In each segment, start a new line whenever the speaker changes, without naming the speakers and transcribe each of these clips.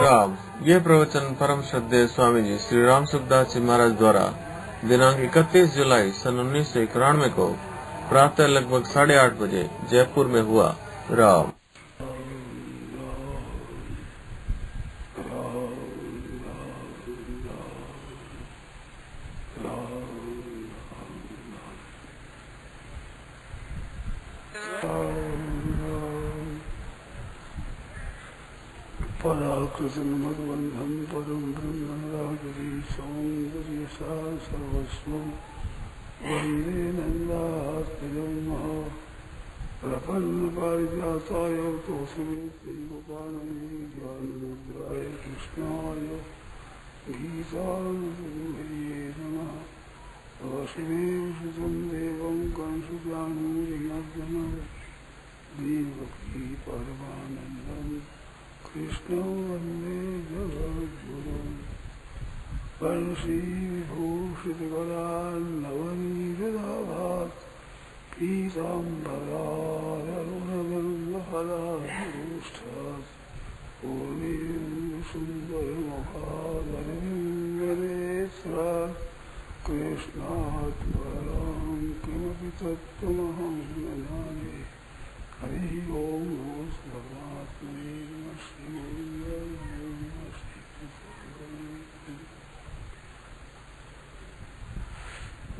राम। यह प्रवचन परम श्रद्धेय स्वामी जी श्री राम सुखदास जी महाराज द्वारा दिनांक 31 जुलाई सन 1991 को प्रातः लगभग 8:30 बजे जयपुर में हुआ। राम।
पराकृतमद्बन्धं परं ब्रह्मराजरी सौन्दर्य सा सर्वस्वं वन्दे नन्दात्मजं प्रपन्नपारिजाताय तोषमेत्युपपाणये ज्ञानमुद्राय कृष्णाय गीतामृतये नमः। वसुदेवसुतं देवं कंसचाणूरमर्दनं देवकी परमानन्दं कृष्णं वन्दे जगद्गुरुं। वंशीविभूषितकरान्नवनीतदाभात् पीताम्बरारुणगन्धहराभूष्ठात् पूर्णेन्दुसुन्दरमुखादरविन्दनेत्रात् कृष्णात् परं किमपि तत्त्वमहं न जाने। हरि ओम परमात्मने नमः।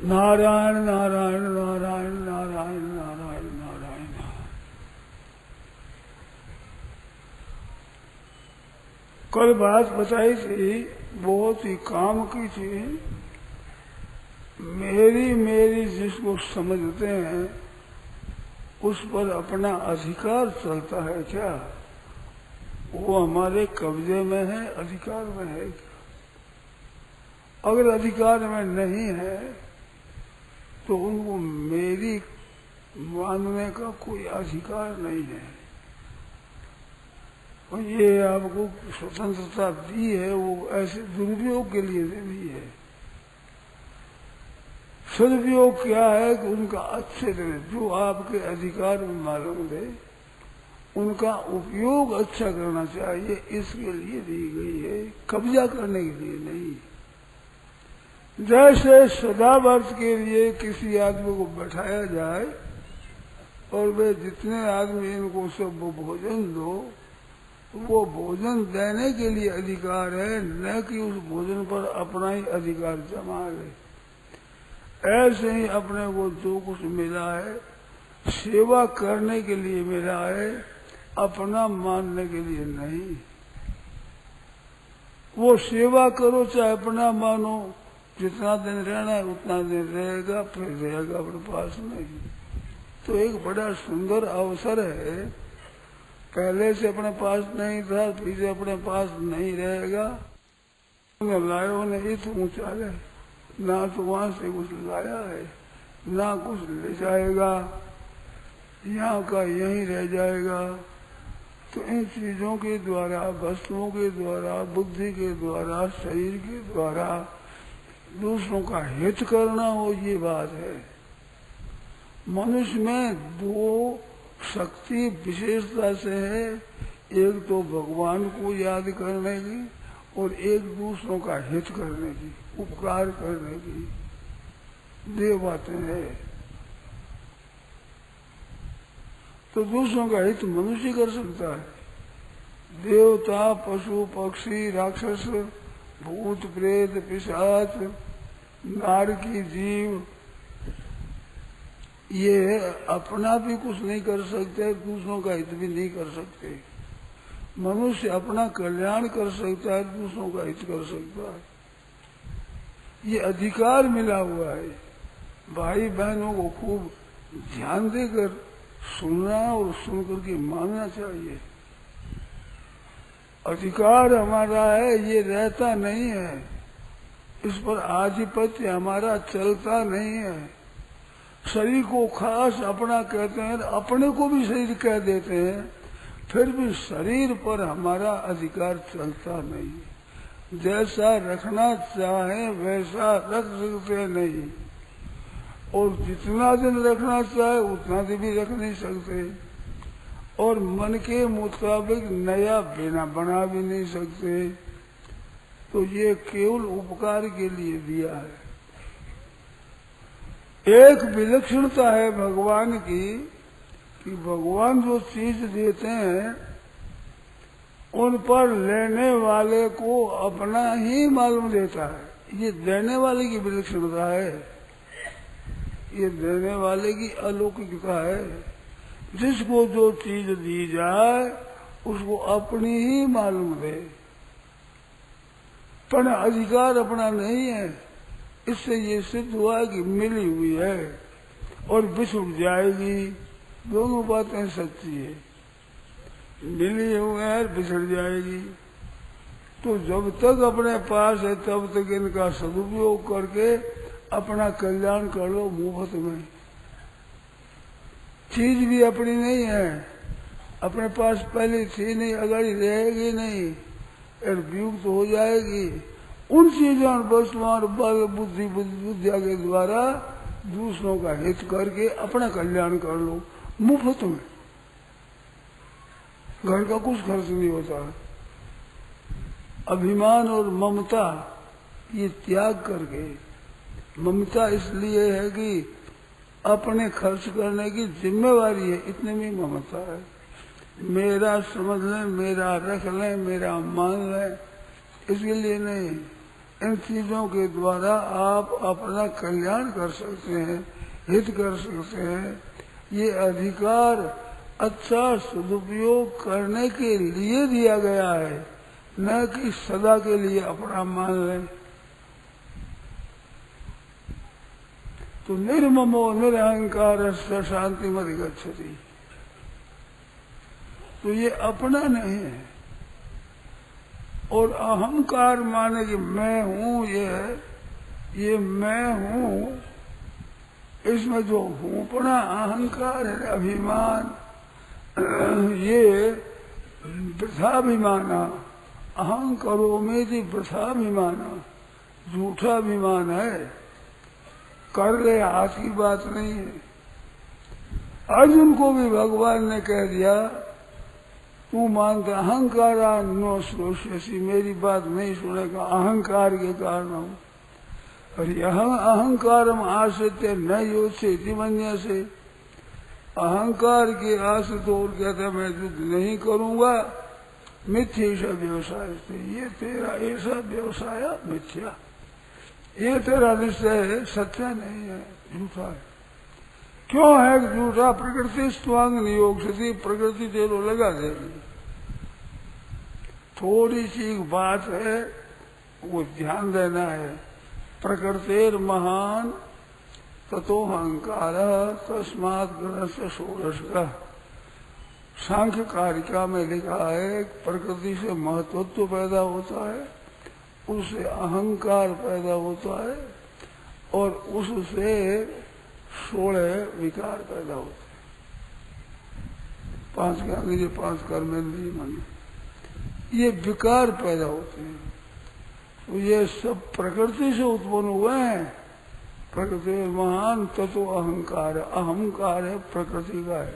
नारायण नारायण नारायण नारायण नारायण नारायण। कल बात बताई थी, बहुत ही काम की थी। मेरी मेरी जिसको समझते हैं उस पर अपना अधिकार चलता है क्या? वो हमारे कब्जे में है, अधिकार में है क्या? अगर अधिकार में नहीं है तो उनको मेरी मानने का कोई अधिकार नहीं है। और ये आपको स्वतंत्रता दी है, वो ऐसे दुरुपयोग के लिए दी है। सदुपयोग क्या है कि उनका अच्छे तरह जो आपके अधिकार में मालूम दे उनका उपयोग अच्छा करना चाहिए, इसके लिए दी गई है, कब्जा करने के लिए नहीं। जैसे सदावर्त के लिए किसी आदमी को बैठाया जाए और वे जितने आदमी इनको सब भोजन दो, वो भोजन देने के लिए अधिकार है, न कि उस भोजन पर अपना ही अधिकार जमा ले। ऐसे ही अपने को जो कुछ मिला है सेवा करने के लिए मिला है, अपना मानने के लिए नहीं। वो सेवा करो चाहे अपना मानो, जितना दिन रहना है उतना दिन रहेगा, फिर रहेगा अपने पास नहीं। तो एक बड़ा सुंदर अवसर है, पहले से अपने पास नहीं था, फिर से अपने पास नहीं रहेगा। लायो नहीं तो ऊंचा है, ना तो वहां से कुछ लाया है ना कुछ ले जाएगा, यहाँ का यहीं रह जाएगा। तो इन चीजों के द्वारा, वस्तुओं के द्वारा, बुद्धि के द्वारा, शरीर के द्वारा दूसरों का हित करना, वो ये बात है। मनुष्य में दो शक्ति विशेषता से है, एक तो भगवान को याद करने की और एक दूसरों का हित करने की, उपकार करने की। दे बातें हैं। तो दूसरों का हित मनुष्य कर सकता है। देवता, पशु, पक्षी, राक्षस, भूत, प्रेत, पिशाच, नारकी जीव, ये अपना भी कुछ नहीं कर सकते, दूसरों का हित भी नहीं कर सकते। मनुष्य अपना कल्याण कर सकता है, दूसरों का हित कर सकता है। ये अधिकार मिला हुआ है। भाई बहनों को खूब ध्यान देकर सुनना और सुनकर के मानना चाहिए। अधिकार हमारा है, ये रहता नहीं है, इस पर आधिपत्य हमारा चलता नहीं है। शरीर को खास अपना कहते हैं, अपने को भी शरीर कह देते हैं, फिर भी शरीर पर हमारा अधिकार चलता नहीं। जैसा रखना चाहे वैसा रख सकते नहीं, और जितना दिन रखना चाहे उतना दिन भी रख नहीं सकते। और मन के मुताबिक नया बिना बना भी नहीं सकते। तो ये केवल उपकार के लिए दिया है। एक विलक्षणता है भगवान की कि भगवान जो चीज देते हैं उन पर लेने वाले को अपना ही मालूम देता है। ये देने वाले की विलक्षणता है, ये देने वाले की अलौकिकता है। जिसको जो चीज दी जाए उसको अपनी ही मालूम दे, पर अधिकार अपना नहीं है। इससे ये सिद्ध हुआ कि मिली हुई है और बिछुड़ जाएगी। दोनों बातें सच्ची है, मिली हुई है और बिछड़ जाएगी। तो जब तक अपने पास है तब तक इनका सदुपयोग करके अपना कल्याण कर लो मुफ्त में। चीज भी अपनी नहीं है, अपने पास पहले थी नहीं, अगाड़ी रहेगी नहीं और वियुक्त हो जाएगी। उन चीजों वस्तुओं और बल बुद्धि विद्या के द्वारा दूसरों का हित करके अपना कल्याण कर लो मुफ्त में। घर का कुछ खर्च नहीं होता। अभिमान और ममता ये त्याग करके, ममता इसलिए है कि अपने खर्च करने की जिम्मेवारी है, इतने में ममता है। मेरा समझ लें, मेरा रख लें, मेरा मान लें, इसके लिए नहीं। इन चीजों के द्वारा आप अपना कल्याण कर सकते हैं, हित कर सकते हैं। ये अधिकार अच्छा सदुपयोग करने के लिए दिया गया है, न कि सदा के लिए अपना मान लें। तो निर्ममो निरहंकार शांति मत गच्छति, तो ये अपना नहीं है। और अहंकार माने कि मैं हूँ, ये मैं हूँ, इसमें जो हूँपना अहंकार है, अभिमान, ये वृथाभिमान, अहं करोमि थी वृथाभिमान, झूठा अभिमान है। कर ले हाथ की बात नहीं है। अर्जुन को भी भगवान ने कह दिया तू मानता अहंकारा नो श्रोष्यसी, मेरी बात नहीं सुनेगा, अहंकार के कारण हूँ। और यह अहंकारम आश्रित न योचे मन्य से, अहंकार के आश्रित और कहता मैं युद्ध नहीं करूंगा, मिथ्या ऐसा व्यवसाय से, ये तेरा ऐसा व्यवसाय मिथ्या, ये तेरा निश्चय है, सच्चा नहीं है, झूठा है। क्यों है झूठा? प्रकृति स्वांग नियोग से, प्रकृति तेरो लगा देगी। थोड़ी सी बात है वो ध्यान देना है। प्रकृतिर महान ततो अहंकार तस्मात् ग्रहस्य षोडश का सांख्य कारिका में लिखा है। प्रकृति से महत्वत्व पैदा होता है, उससे अहंकार पैदा होता है और उससे 16 विकार पैदा होते हैं। 5 ज्ञानेंद्रिय, 5 कर्मेंद्रिय, मन, ये विकार पैदा होते हैं। तो ये सब प्रकृति से उत्पन्न हुए हैं। प्रकृति महान तत्व अहंकार, अहंकार है प्रकृति का है।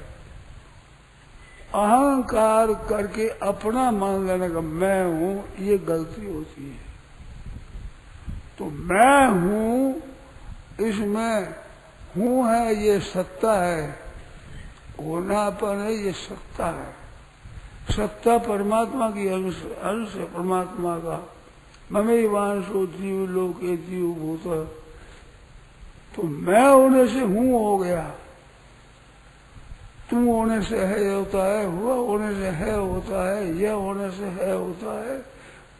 अहंकार करके अपना मान लेने का मैं हूँ, ये गलती होती है। तो मैं हूँ, इसमें हूँ है ये सत्ता है, होनापन है ये सत्ता है। सत्ता परमात्मा की अंश है परमात्मा का। ममे वांशो जीव लोके जीव भूत, तो मैं होने से हूँ हो गया। तुम होने से है होता है, हुआ होने से है होता है, यह होने से है होता है,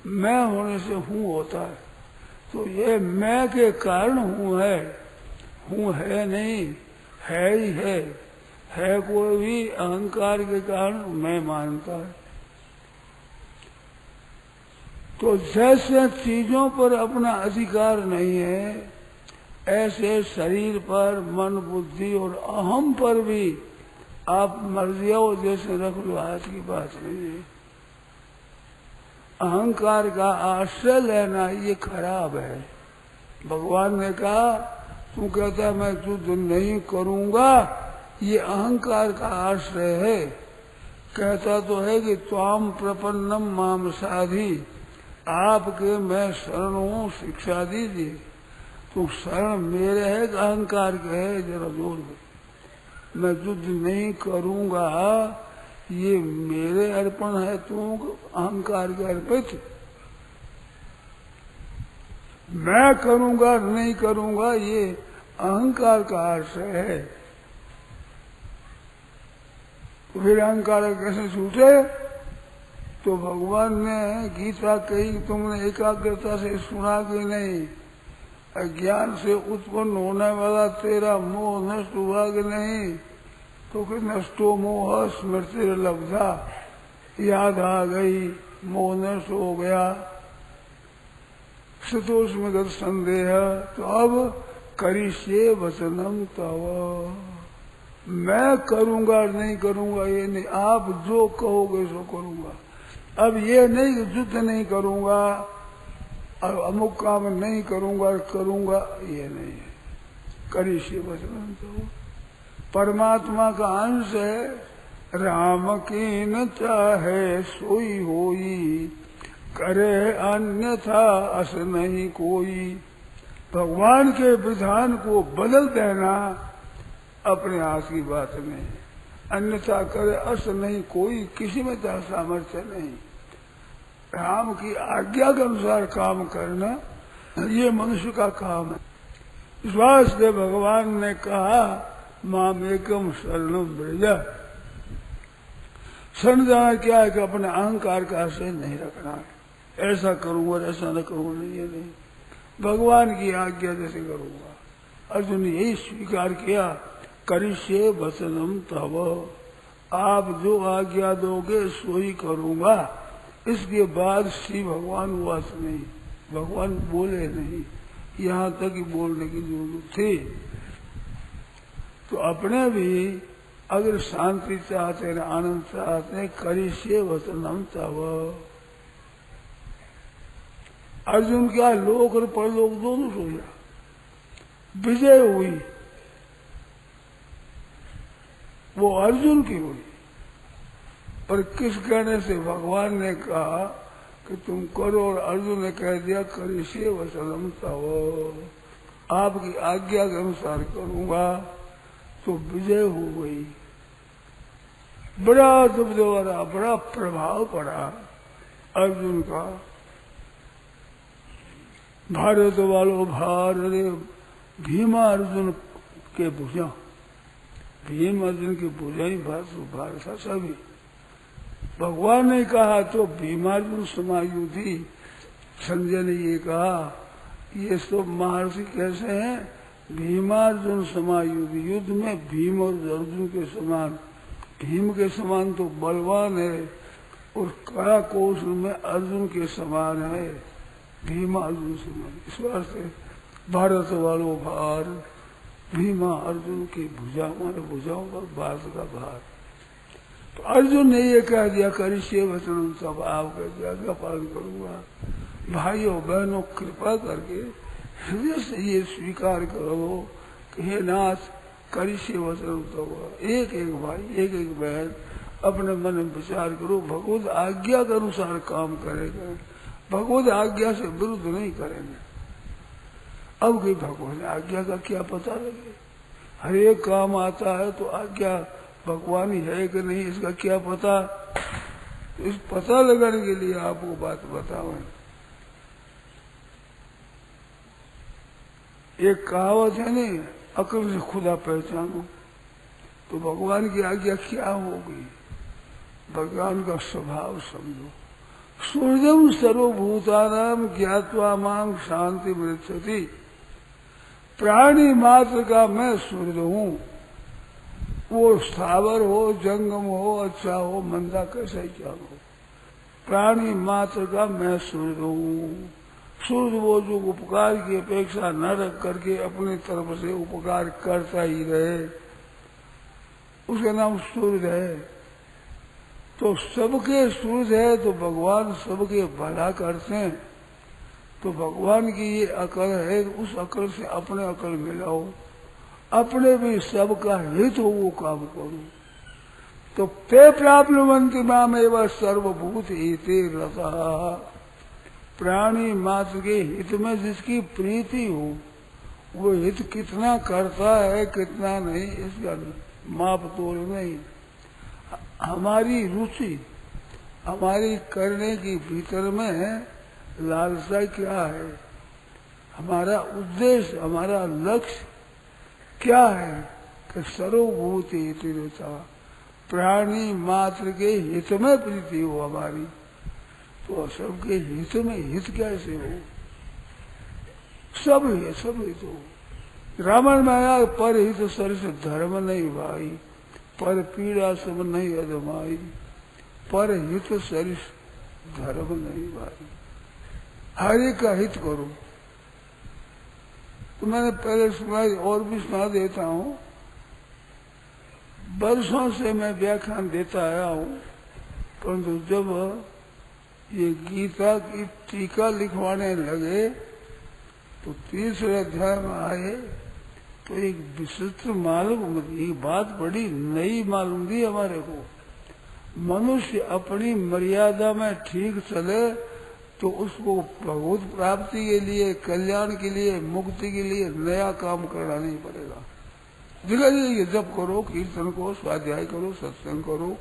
मैं होने से हूँ होता है। तो ये मैं के कारण हूँ है नहीं, है ही है कोई भी अहंकार के कारण मैं मानता है। तो जैसे चीजों पर अपना अधिकार नहीं है, ऐसे शरीर पर, मन, बुद्धि और अहम पर भी आप मर्जियाओं जैसे रख लो, आज की बात नहीं है। अहंकार का आश्रय लेना ये खराब है। भगवान ने कहा तू कहता मैं युद्ध नहीं करूंगा, ये अहंकार का आश्रय है। कहता तो है कि त्वाम प्रपन्नम माम साधी, आपके मैं शरण हूँ, शिक्षा दीजिए। तो शरण मेरे है कि अहंकार के है, जरा जोर दो। मैं युद्ध नहीं करूंगा, ये मेरे अर्पण है, तुम अहंकार के अर्पित। मैं करूंगा नहीं करूंगा, ये अहंकार का आशय है। तो फिर अहंकार कैसे छूटे? तो भगवान ने गीता कही, तुमने एकाग्रता से सुना कि नहीं? अज्ञान से उत्पन्न होने वाला तेरा मोह नष्ट हुआ कि नहीं? तो कि नष्टो मोह स्मृति लब्धा, याद आ गई, मोह नष्ट हो गया, सतोष में गत संदेह। तो अब करिष्ये वचनम तव, मैं करूंगा नहीं करूंगा ये नहीं, आप जो कहोगे सो करूंगा। अब ये नहीं कि युद्ध नहीं करूंगा और अमुक काम नहीं करूंगा ये नहीं है। करिष्ये वचनम तव, परमात्मा का अंश है, राम की न चाहे सोई होई, करे अन्यथा अस नहीं कोई। भगवान के विधान को बदल देना अपने हाथ की बात नहीं, अन्यथा करे अस नहीं कोई, किसी में तो सामर्थ्य नहीं। राम की आज्ञा के अनुसार काम करना ये मनुष्य का काम है। इस वास्ते भगवान ने कहा मामेकम शरणम व्रज। शरण जाना क्या है कि अपने अहंकार का आश्रय नहीं रखना है, ऐसा करूंगा ऐसा न करूंगा, ये नहीं, भगवान की आज्ञा जैसे करूंगा। अर्जुन ने यही स्वीकार किया, करिष्ये वचनम तव, आप जो आज्ञा दोगे सो ही करूंगा। इसके बाद श्री भगवान हुआ नहीं, भगवान बोले नहीं, यहाँ तक ही बोलने की जरूरत थी। तो अपने भी अगर शांति चाहते हैं, आनंद चाहते हैं, करिष्ये वचनम तव। अर्जुन क्या लोक और परलोक दोनों सो गया, विजय हुई, वो अर्जुन की हुई। पर किस कहने से? भगवान ने कहा कि तुम करो, और अर्जुन ने कह दिया करिष्ये वचनम तव, आपकी आज्ञा के अनुसार करूंगा। तो विजय हो गई, बड़ा दुबदोरा, बड़ा प्रभाव पड़ा अर्जुन का। भारत वालों भार रे भीमा अर्जुन के भुजा, भीम अर्जुन की भुजा ही भारत था सभी। भगवान ने कहा तो भीमार्जुन समायुधि। संजय ने ये कहा ये सब महर्षि कैसे हैं? भीमार्जुन समायुधि, युद्ध में भीम और अर्जुन के समान। भीम के समान तो बलवान है और कड़ा कौशल में अर्जुन के समान है, भीमा अर्जुन समान। इस वास्ते भारत वालों भार भीमा अर्जुन की भुजा, हमारे भुजाओं पर बात का भार। तो अर्जुन ने ये कह दिया करिष्ये वचनम तव, आपका आज्ञा पालन करूंगा। भाइयों बहनों कृपा करके हृदय से ये स्वीकार करो कि हे नाथ करिष्ये वचनम तव। एक एक भाई एक एक बहन अपने मन में विचार करो, भगवत आज्ञा के अनुसार काम करेगा, भगवत आज्ञा से विरुद्ध नहीं करेंगे। अब की भगवान आज्ञा का क्या पता लगे? हर एक काम आता है तो आज्ञा भगवान ही है कि नहीं इसका क्या पता? तो इस पता लगाने के लिए आपको बात बताओ। एक कहावत है नहीं, अक्ल से खुदा पहचानो। तो भगवान की आज्ञा क्या होगी? भगवान का स्वभाव समझो। सूर्यम सर्वभूतानाम ज्ञात्वा मां शांति मृच्छति। प्राणी मात्र का मैं सूर्य हूँ, वो स्थावर हो जंगम हो अच्छा हो मंदा कैसा ही क्या हो, प्राणी मात्र का मैं सूर्य हूँ। सूर्य वो जो उपकार की अपेक्षा न रख करके अपनी तरफ से उपकार करता ही रहे, उसका नाम सूर्य है। तो सबके सूर्य है तो भगवान सबके भला करते हैं। तो भगवान की ये अकल है, उस अकल से अपने अकल मिलाओ, अपने भी सबका हित हो वो काम करो। तो ते प्राप्नुवन्ति मामेव सर्वभूत इति रतः। प्राणी मात्र के हित में जिसकी प्रीति हो, वो हित कितना करता है कितना नहीं, इसका माप तोल नहीं। हमारी रुचि, हमारी करने की भीतर में लालसा क्या है, हमारा उद्देश्य, हमारा लक्ष्य क्या है कि सर्वभूत हित रहता, प्राणी मात्र के हित में प्रीति हो हमारी, तो सबके हित में हित कैसे हो, सब हित हो। रावण में आया पर हित सरिस धर्म नहीं भाई, पर पीड़ा सब नहीं अदमाई, पर हित सरिस धर्म नहीं भाई। हर एक का हित करो। तो मैंने पहले सुनाई और भी सुना देता हूँ। वर्षों से मैं व्याख्यान देता आया हूँ, परंतु जब ये गीता की टीका लिखवाने लगे तो तीसरे अध्याय में आए तो एक विचित्र मालूम, ये बात बड़ी नई मालूम दी हमारे को। मनुष्य अपनी मर्यादा में ठीक चले तो उसको भगवत प्राप्ति के लिए, कल्याण के लिए, मुक्ति के लिए नया काम करना नहीं पड़ेगा। जगह जगह जप करो, कीर्तन करो, स्वाध्याय करो, सत्संग करो,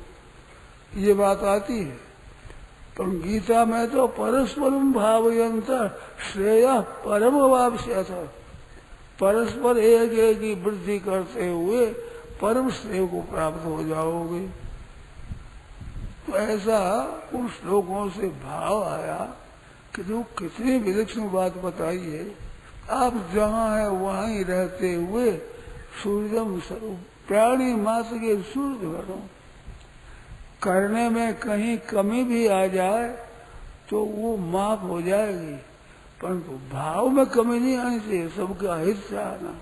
ये बात आती है। पर गीता में तो परस्परम भावयंत श्रेय परम वाप्स्य था, परस्पर एक एक की वृद्धि करते हुए परम श्रेय को प्राप्त हो जाओगे। तो ऐसा उन श्लोकों से भाव आया कि जो कितनी विलक्षण बात बताई है। आप जहाँ है वहाँ ही रहते हुए सूर्यम स्वरूप प्राणी मात्र के सूर्य बनो। करने में कहीं कमी भी आ जाए तो वो माफ हो जाएगी, परंतु भाव में कमी नहीं आनी चाहिए। सबका हित चाहना,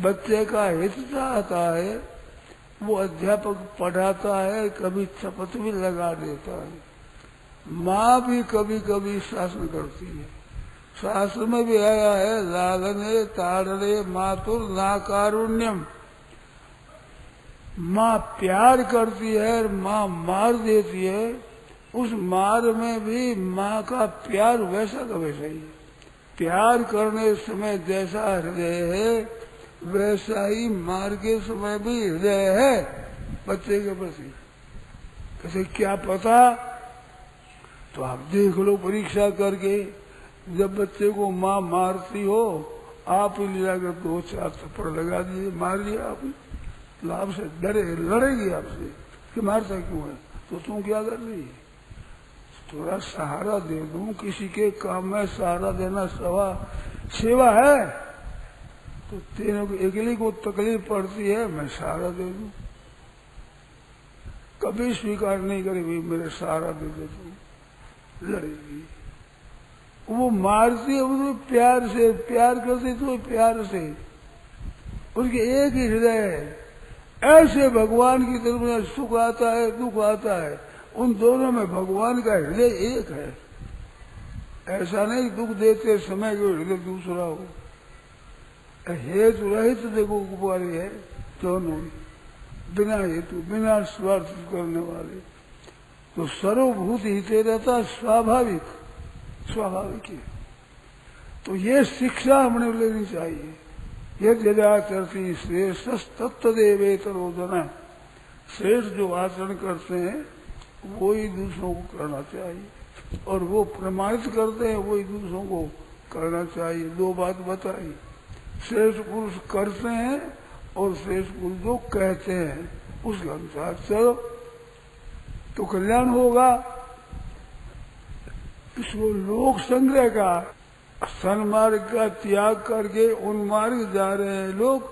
बच्चे का हित चाहता है, वो अध्यापक पढ़ाता है, कभी शपथ भी लगा देता है। माँ भी कभी कभी शासन करती है। शास्त्र में भी आया है, लालने ताड़ने मातुर ना कारुण्यम। माँ प्यार करती है, माँ मार देती है, उस मार में भी माँ का प्यार वैसा का वैसा ही है। प्यार करने समय जैसा हृदय है वैसा ही मार के समय भी हृदय है बच्चे के प्रति। कैसे क्या पता, तो आप देख लो परीक्षा करके, जब बच्चे को माँ मारती हो आप ही ले जाकर 2-4 थप्पड़ लगा दिए, मार दिया आप, लाभ से डरे, लड़ेगी आपसे कि मारता क्यों है, तो तुम क्या कर रही है, थोड़ा सहारा दे दूं। किसी के काम में सहारा देना सेवा है। तो तीनों को अकेले को तकलीफ पड़ती है, मैं सहारा दे दूं। कभी स्वीकार नहीं करेगी मेरे सहारा दे दे, तुम लड़ेगी। वो मारती है वो प्यार से, प्यार करती तो प्यार से, उसके एक ही हृदय है। ऐसे भगवान की तरफ में सुख आता है, दुख आता है, उन दोनों में भगवान का हृदय एक है। ऐसा नहीं दुख देते समय को हृदय दूसरा हो। हेतु रहित देखो कुमारी है दोनों, बिना हेतु बिना स्वार्थ करने वाले। तो सर्वभूत हिते रहता स्वाभाविक है। तो ये शिक्षा हमने लेनी चाहिए। यद्यदाचरति श्रेष्ठ तत्तदेवेतरोदन, श्रेष्ठ जो आचरण करते हैं वो ही दूसरों को करना चाहिए, और वो प्रमाणित करते हैं वही दूसरों को करना चाहिए। 2 बात बताई, श्रेष्ठ पुरुष करते हैं और श्रेष्ठ पुरुष जो कहते हैं उसके अनुसार चलो तो कल्याण होगा। इसको लोक संग्रह का, सन्मार्ग का त्याग करके उन्मार्ग जा रहे हैं लोग,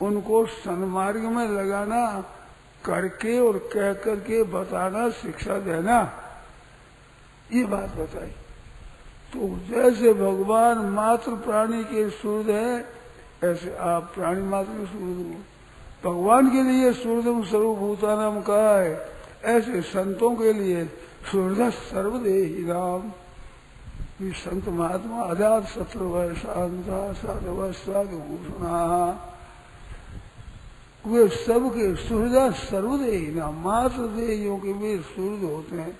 उनको सन्मार्ग में लगाना, करके और कह करके बताना, शिक्षा देना, ये बात बताई। तो जैसे भगवान मात्र प्राणी के सूर्य है, ऐसे आप प्राणी मात्र के सूर्य हो। भगवान के लिए सूर्यम सर्वभूतानाम कहा है, ऐसे संतों के लिए सूर्य सर्वदेही नाम। संत महात्मा अजात शत्रु शांता साधव साधुभूषणा, वे सबके सुहृदा सर्वदे ना मात्र देहियों के वे सुहृद होते हैं,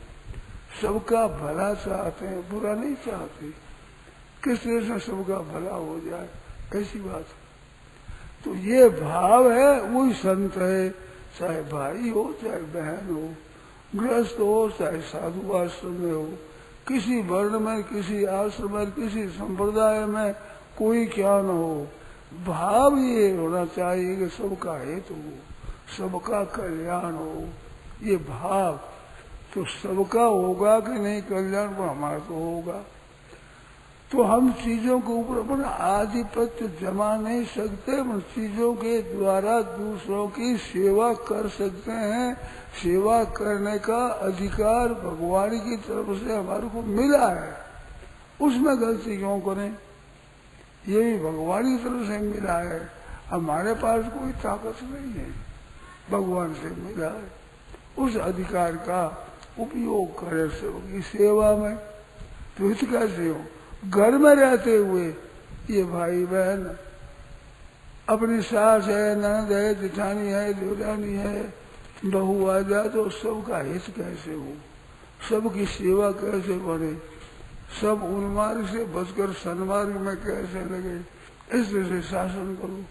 सबका भला चाहते हैं, बुरा नहीं चाहते। किस तरह से सबका भला हो जाए, ऐसी बात है। तो ये भाव है, वही संत है, चाहे भाई हो चाहे बहन हो, गृहस्थ हो चाहे साधु आश्रम में हो, किसी वर्ण में, किसी आश्रम में, किसी संप्रदाय में, कोई क्या न हो, भाव ये होना चाहिए कि सबका हेतु हो, सबका कल्याण हो। ये भाव तो सबका होगा कि नहीं कल्याण, पर हमारा तो होगा। तो हम चीजों के ऊपर अपना आधिपत्य जमा नहीं सकते, पर चीजों के द्वारा दूसरों की सेवा कर सकते हैं। सेवा करने का अधिकार भगवान की तरफ से हमारे को मिला है, उसमें गलती क्यों करें? ये भी भगवान की तरफ से मिला है, हमारे पास कोई ताकत नहीं है, भगवान से मिला है। उस अधिकार का उपयोग करें सबकी सेवा में। तो हित कैसे हो? घर में रहते हुए ये भाई बहन, अपनी सास है, ननद है, जेठानी है, देवरानी है, बहू आ जाए तो सबका हित कैसे हो, सबकी सेवा कैसे बढ़े, सब उन्मार्ग से बचकर सन्मार्ग में कैसे लगे, इस तरह से शासन करो।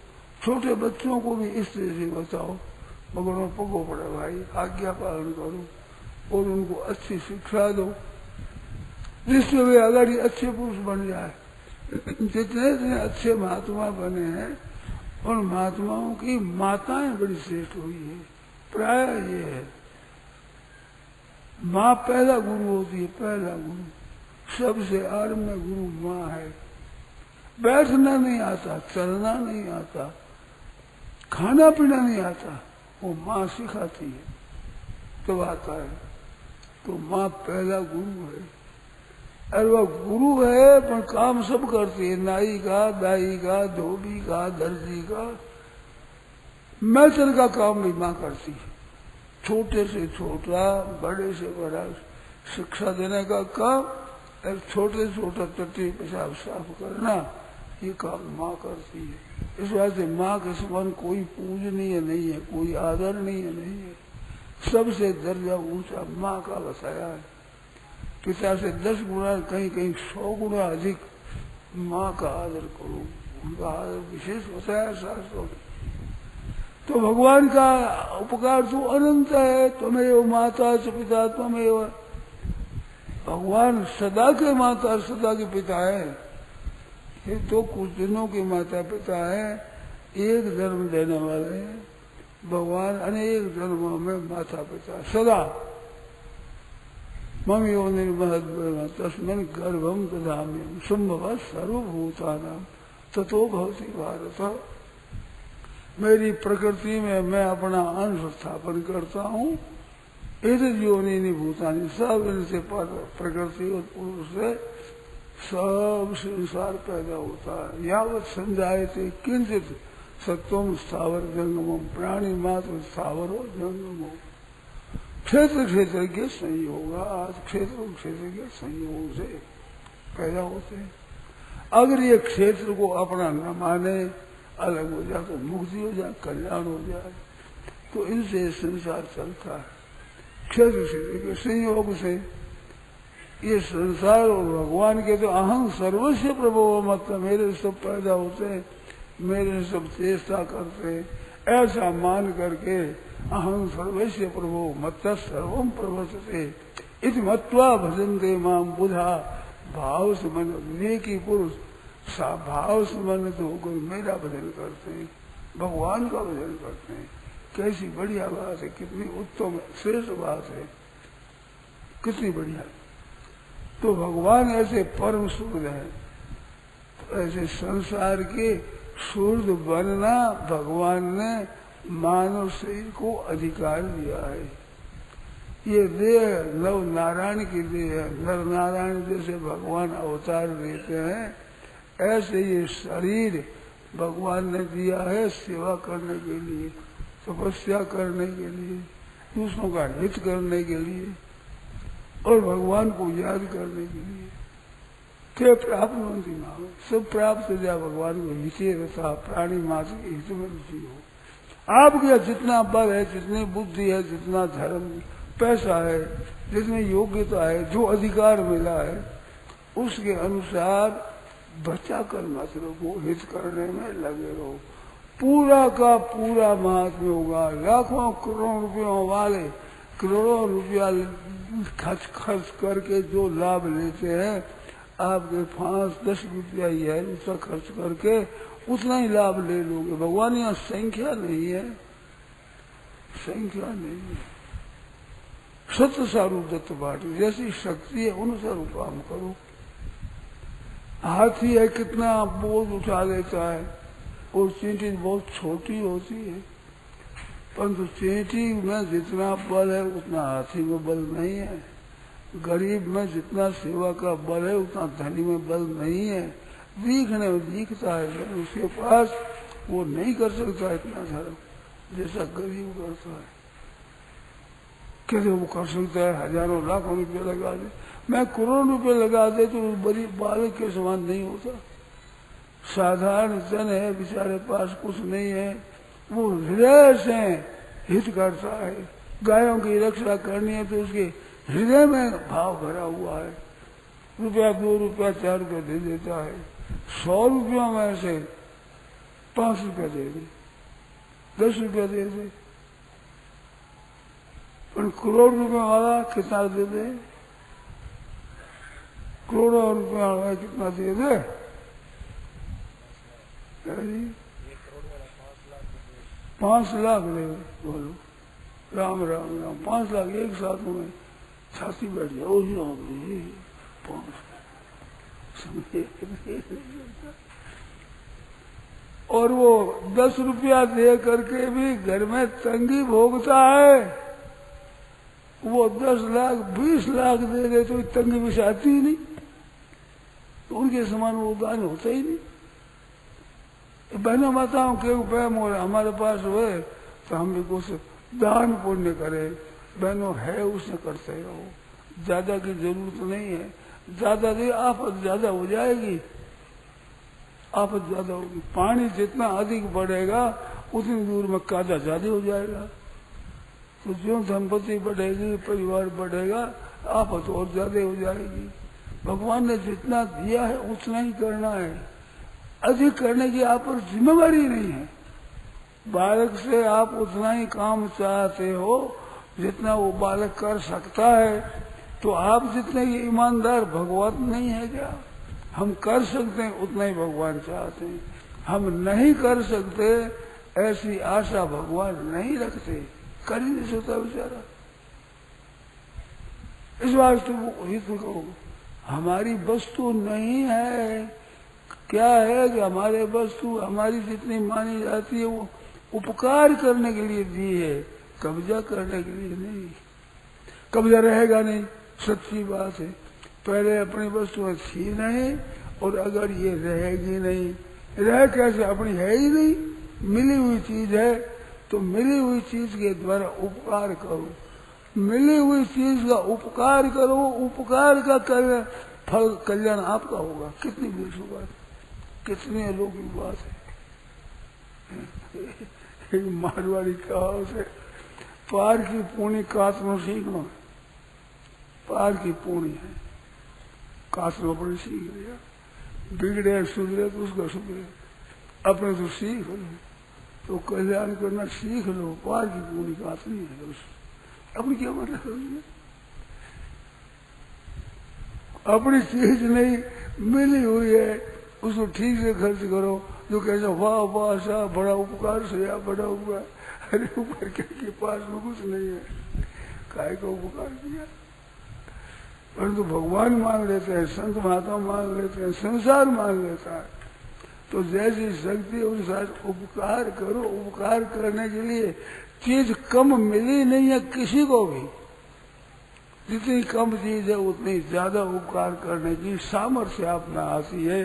छोटे बच्चों को भी इस तरह से बताओ, मगर पगो पड़ा भाई, आज्ञा पालन करो और उनको अच्छी शिक्षा दो, जिससे वे अगर अच्छे पुरुष बन जाए। जितने जितने अच्छे महात्मा बने हैं, उन महात्माओं की माताएं बड़ी श्रेष्ठ हुई है। प्राय ये है, माँ पहला गुरु होती है, पहला गुरु, सबसे आरंभ में गुरु माँ है। बैठना नहीं आता, चलना नहीं आता, खाना पीना नहीं आता, वो माँ सिखाती है तो आता है। तो माँ पहला गुरु है, और वह गुरु है पर काम सब करती है, नाई का, दाई का, धोबी का, दर्जी का, मैटर का काम भी माँ करती है। छोटे से छोटा, बड़े से बड़ा शिक्षा देने का काम, और छोटे से छोटा टट्टी पेशाब साफ करना, ये काम माँ करती है। इस वजह से माँ के समान कोई पूजनीय नहीं है, कोई आदरणीय नहीं है, सबसे दर्जा ऊंचा माँ का बताया है। पिता से 10 गुना, कहीं कहीं 100 गुना अधिक माँ का आदर करो, उनका आदर विशेष बताया शास्त्रों में। तो भगवान का उपकार तो अनंत है। त्वमेव माता च पिता त्वमेव, भगवान सदा के माता सदा के पिता है। ये तो कुछ दिनों के माता पिता है, एक जन्म देने वाले हैं। भगवान अनेक जन्मों में माता पिता सदा। मम योनिर्महद्ब्रह्म तस्मिन् गर्भं दधाम्यहं संभवः सर्वभूतानां ततो भवति भारत। मेरी प्रकृति में मैं अपना अंश स्थापन करता हूँ। एतद् योनिनि भूतानि, सब इनसे प्रकृति और पुरुष से सब संसार पैदा होता है। यावत् संजायते किंचित सत्वम स्थावर जंगमम, प्राणी मात्र स्थावर हो जंगम हो। क्षेत्र क्षेत्र के संयोग, आज क्षेत्र क्षेत्र के संयोग से पैदा होते हैं। अगर ये क्षेत्र को अपना न माने, अलग हो जाए तो मुक्ति हो जाए, कल्याण हो जाए, तो इनसे संसार चलता है। क्षेत्र क्षेत्र के संयोग से ये संसार और भगवान के तो अहं सर्वस्व प्रभो मत, मेरे सब पैदा होते हैं, मेरे सब चेष्टा करते हैं, ऐसा मान करके अहं सर्वस्व प्रभो मत सर्वम प्रवर्तते इति मत्वा भजन्ते माम बुधा। भाव से मन विवेकी पुरुष भाव संबंधित होकर मेरा भजन करते हैं, भगवान का भजन करते हैं। कैसी बढ़िया बात है, कितनी उत्तम श्रेष्ठ बात है, कितनी बढ़िया। तो भगवान ऐसे परम शुद्ध है, तो ऐसे संसार के शुद्ध बनना भगवान ने मानव शरीर को अधिकार दिया है। ये देह नव नारायण की देह है, नर नारायण जैसे भगवान अवतार देते हैं, ऐसे ये शरीर भगवान ने दिया है सेवा करने के लिए, तपस्या करने के लिए, दूसरों का हित करने के लिए और भगवान को याद करने के लिए। के प्राप्त होती मांग सब प्राप्त हो जाए, भगवान को हिते रहता, प्राणी मात्र के हित में रुचि हो। आपके जितना बल है, जितनी बुद्धि है, जितना धर्म पैसा है, जितनी योग्यता है, जो अधिकार मिला है, उसके अनुसार बचा कर मत रखो, हित करने में लगे रहो। पूरा का पूरा महात्म्य होगा। लाखों करोड़ों रुपयों वाले करोड़ों रुपया खर्च करके जो लाभ लेते हैं, आपके 5-10 रुपया ही है, उसका खर्च करके उतना ही लाभ ले लोगे। भगवान यहाँ संख्या नहीं है, संख्या नहीं है। सत्य सारूप दत्त बाटो, जैसी शक्ति है अनुसार काम करो। हाथी है, कितना बोझ उठा लेता है, और चींटी बहुत छोटी होती है, परंतु चींटी में जितना बल है उतना हाथी में बल नहीं है। गरीब में जितना सेवा का बल है उतना धनी में बल नहीं है। दिखने में दिखता है, उसके पास वो नहीं कर सकता इतना धर्म जैसा गरीब करता है। कैसे वो कर सकता है? हजारों लाखों रुपये लगा दे, मैं करोड़ रुपये लगा दे तो बड़ी बालक के समान नहीं होता। साधारण जन है, बेचारे पास कुछ नहीं है, वो हृदय से हित करता है। गायों की रक्षा करनी है तो उसके हृदय में भाव भरा हुआ है। रुपया 2 रुपया 4 रुपया दे देता है। 100 रुपयों में से 5 रुपया दे दे, 10 रुपया दे दे, पर करोड़ रुपया वाला कितना दे दे? करोड़ों रुपया वाला कितना दे दे? 5 लाख दे। बोलो राम राम राम, 5 लाख एक साथ में छाती बैठ जाए। ओ राम, 5 और वो 10 रुपया दे करके भी घर में तंगी भोगता है। वो 10 लाख 20 लाख दे दे तो तंगी विष आती ही नहीं, तो उनके समान वो दान होता ही नहीं। बहनों माताओं के प्रेम और हमारे पास हुए तो हम भी कुछ दान पुण्य करें। बहनों है उसने करते रहो, ज्यादा की जरूरत नहीं है। ज्यादा दे आफत ज्यादा हो जाएगी, आफत ज्यादा होगी। पानी जितना अधिक बढ़ेगा उतनी दूर में कादा ज्यादा हो जाएगा। तो जो संपत्ति बढ़ेगी, परिवार बढ़ेगा, आफत और ज्यादा हो जाएगी। भगवान ने जितना दिया है उतना ही करना है, अधिक करने की आप पर जिम्मेवारी नहीं है। बालक से आप उतना ही काम चाहते हो जितना वो बालक कर सकता है, तो आप जितने ईमानदार भगवान नहीं है क्या? हम कर सकते हैं उतना ही भगवान चाहते हैं, हम नहीं कर सकते ऐसी आशा भगवान नहीं रखते, कर ही नहीं सकता बेचारा। इस वास्ते वो हित करो। हमारी वस्तु नहीं है, क्या है कि हमारे वस्तु हमारी जितनी मानी जाती है वो उपकार करने के लिए दी है, कब्जा करने के लिए नहीं। कब्जा रहेगा नहीं, सच्ची बात है। पहले अपनी वस्तुएं थी नहीं, और अगर ये रहेगी नहीं, रह कैसे? अपनी है ही नहीं, मिली हुई चीज है, तो मिली हुई चीज के द्वारा उपकार करो। मिली हुई चीज का उपकार करो, उपकार का फल कल्याण आपका होगा। कितनी बड़ी बात, कितनी अलौकिक बात है। एक मारवाड़ी कहावत है, पार की पूनी कातनो सीखना। पार की पूनी है, कातनो अपने सीख लिया, बिगड़े सुधरे तो उसका सुधरे, अपने तो सीख लो, तो कल्याण करना सीख लो। पार की पूनी कातनी है, अपनी क्या मतलब? अपनी चीज नहीं मिली हुई है, उसको ठीक से खर्च करो। जो कैसा वाह वाह सा बड़ा उपकार से या बड़ा उपकार, अरे ऊपर के पास में कुछ नहीं है, काय का उपकार किया? परंतु भगवान मान लेते हैं, संत महात्मा मान लेते हैं, संसार मान लेता है। तो जैसी शक्ति अनुसार उपकार करो। उपकार करने के लिए चीज कम मिली नहीं है किसी को भी। जितनी कम चीज है उतनी ज्यादा उपकार करने की सामर्थ्य अपना आती है।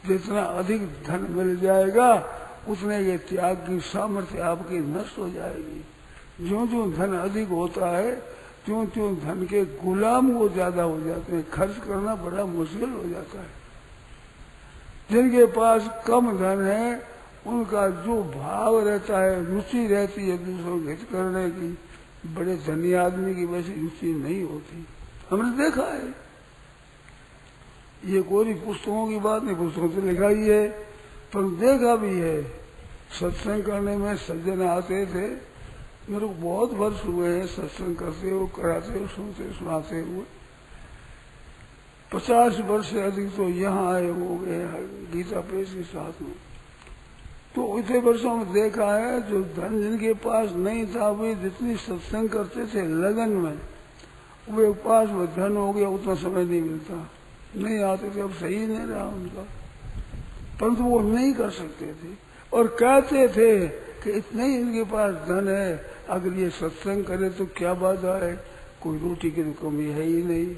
जितना अधिक धन मिल जाएगा उतने ये त्याग की सामर्थ्य आपकी नष्ट हो जाएगी। जो जो धन अधिक होता है त्यों त्यों धन के गुलाम वो ज्यादा हो जाते हैं, खर्च करना बड़ा मुश्किल हो जाता है। जिनके पास कम धन है उनका जो भाव रहता है, रुचि रहती है दूसरों को हित करने की, बड़े धनी आदमी की वैसी रुचि नहीं होती। हमने देखा है, ये कोई पुस्तकों की बात नहीं, पुस्तकों से लिखा ही है, पर देखा भी है। सत्संग करने में सज्जन आते थे, मेरे को बहुत वर्ष हुए हैं सत्संग करते हुए, कराते हुए, सुनते सुनाते हुए। 50 वर्ष से अधिक तो यहाँ आए हो गए गीता प्रेस के साथ में। तो इतने वर्षों में देखा है, जो धन जिनके पास नहीं था वे जितनी सत्संग करते थे लगन में, वे पास में धन हो गया, उतना समय नहीं मिलता, नहीं आते थे। अब सही नहीं रहा उनका, परंतु वो नहीं कर सकते थे और कहते थे कि इतने ही इनके पास धन है, अगर ये सत्संग करे तो क्या बाधा है, कोई रोटी की तो कमी है ही नहीं।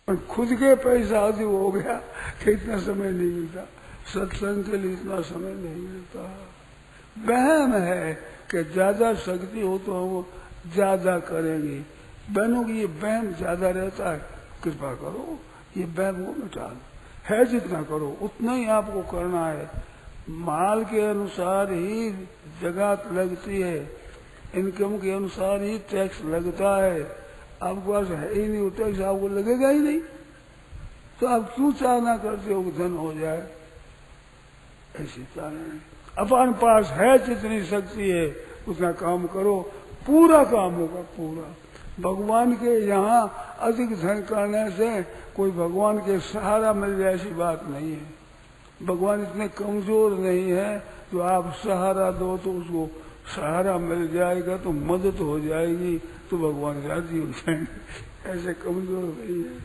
पर खुद के पैसा आदि हो गया कि इतना समय नहीं मिलता, सत्संग के लिए इतना समय नहीं मिलता। वहम है कि ज्यादा शक्ति हो तो हम ज्यादा करेंगे। बहनों की ये वहम ज्यादा रहता है, कृपा करो ये वहम को मिटा दो, है जितना करो उतना ही आपको करना है। माल के अनुसार ही जगत लगती है, इनकम के अनुसार ही टैक्स लगता है। आपके पास है ही नहीं, टैक्स आपको लगेगा ही नहीं, तो आप क्यों चाहना करते हो कि धन हो जाए? ऐसी चाहना अपन पास है जितनी शक्ति है उतना काम करो, पूरा काम होगा पूरा। भगवान के यहाँ अधिक धन करने से कोई भगवान के सहारा मिल जाए ऐसी बात नहीं है। भगवान इतने कमजोर नहीं है, तो आप सहारा दो तो उसको सहारा मिल जाएगा, तो मदद हो जाएगी, तो भगवान राजी हो जाएंगे। ऐसे कमजोर नहीं है।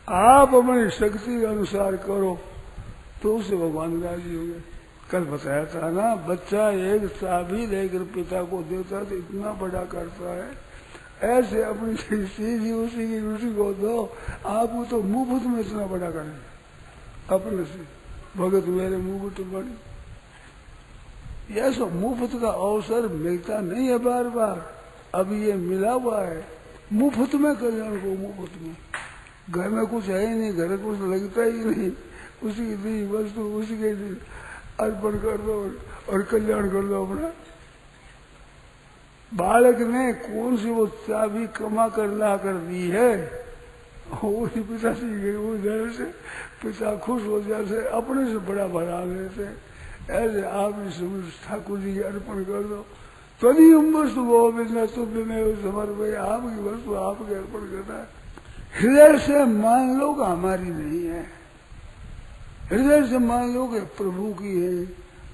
आप अपनी शक्ति के अनुसार करो तो उससे भगवान राजी हो गए। कल बताया था ना, बच्चा एक चाबी लेकर पिता को देता तो इतना बड़ा करता है, ऐसे अपनी चीज उसी की रुचि को दो, आपको तो मुंह बुत में इतना बड़ा करें अपने से। भगत मेरे मुंह बुत बड़ी, यह सब मुफ्त का अवसर मिलता नहीं है बार बार, अब ये मिला हुआ है मुफ्त में कल्याण को। मुफ्त में घर में कुछ है ही नहीं, घर कुछ लगता ही नहीं, उसी की दी वस्तु उसी के दी अर्पण कर दो और कल्याण कर दो अपना। बालक ने कौन सी वो चाबी कमा कर ला कर दी है, उसी पिता से उधर से पिता खुश हो जाते, अपने से बड़ा बढ़ा देते। ऐसे आप ठाकुर जी अर्पण कर दो, तभी हम वस्तु वो बिना तुभ्य में समर्पय, आपकी वस्तु आपके अर्पण करता है। हृदय से मान लो कि हमारी नहीं है, हृदय से मान लो कि प्रभु की है,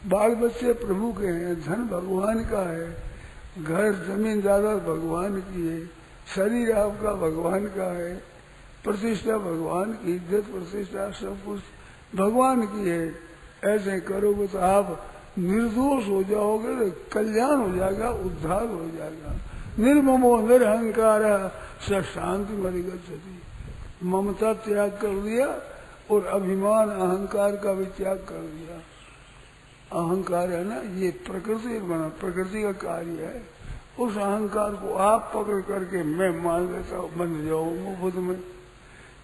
बाल बच्चे प्रभु के हैं, धन भगवान का है, घर जमीन जायदाद भगवान की है, शरीर आपका भगवान का है, प्रतिष्ठा भगवान की, इज्जत प्रतिष्ठा सब कुछ भगवान की है। ऐसे करोगे तो आप निर्दोष हो जाओगे, तो कल्याण हो जाएगा, उद्धार हो जाएगा। निर्ममो निरहंकार स शांति मरिगच्छति। ममता त्याग कर दिया और अभिमान अहंकार का भी त्याग कर दिया। अहंकार है ना, ये प्रकृति बना, प्रकृति का कार्य है। उस अहंकार को आप पकड़ करके मैं मान लेता हूँ, बन जाओ मुफ्त में।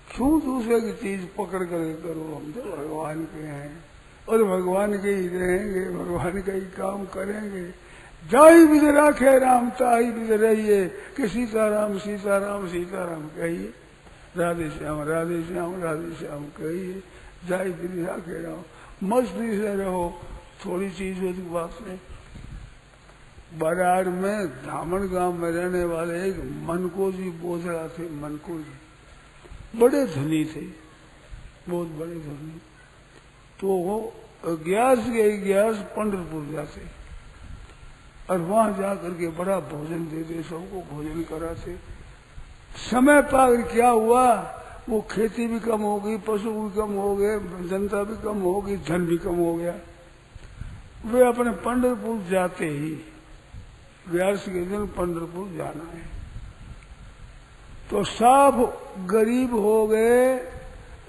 क्यों दूसरे की चीज पकड़ कर करो, हम तो भगवान के हैं और भगवान के ही रहेंगे, भगवान का ही काम करेंगे। जाई विद राखे राम ताई विद रहिए, कि सीताराम सीताराम सीताराम कहिए, राधे श्याम राधे श्याम राधे श्याम कहिए, जाई विद राखे राम। मस्ती से रहो, थोड़ी चीज होती बात नहीं। बराड़ में धामण गांव में रहने वाले एक मनको जी बोधरा थे। मनको जी बड़े धनी थे, बहुत बड़े धनी। तो वो 11 पंढरपुर जाते और वहां जाकर के बड़ा भोजन देते, सबको भोजन कराते। समय पर क्या हुआ, वो खेती भी कम हो गई, पशु भी कम हो गए, जनता भी कम हो गई, धन भी कम हो गया। वे अपने पंढरपुर जाते ही 11 के दिन पंढरपुर जाना है, तो सब गरीब हो गए,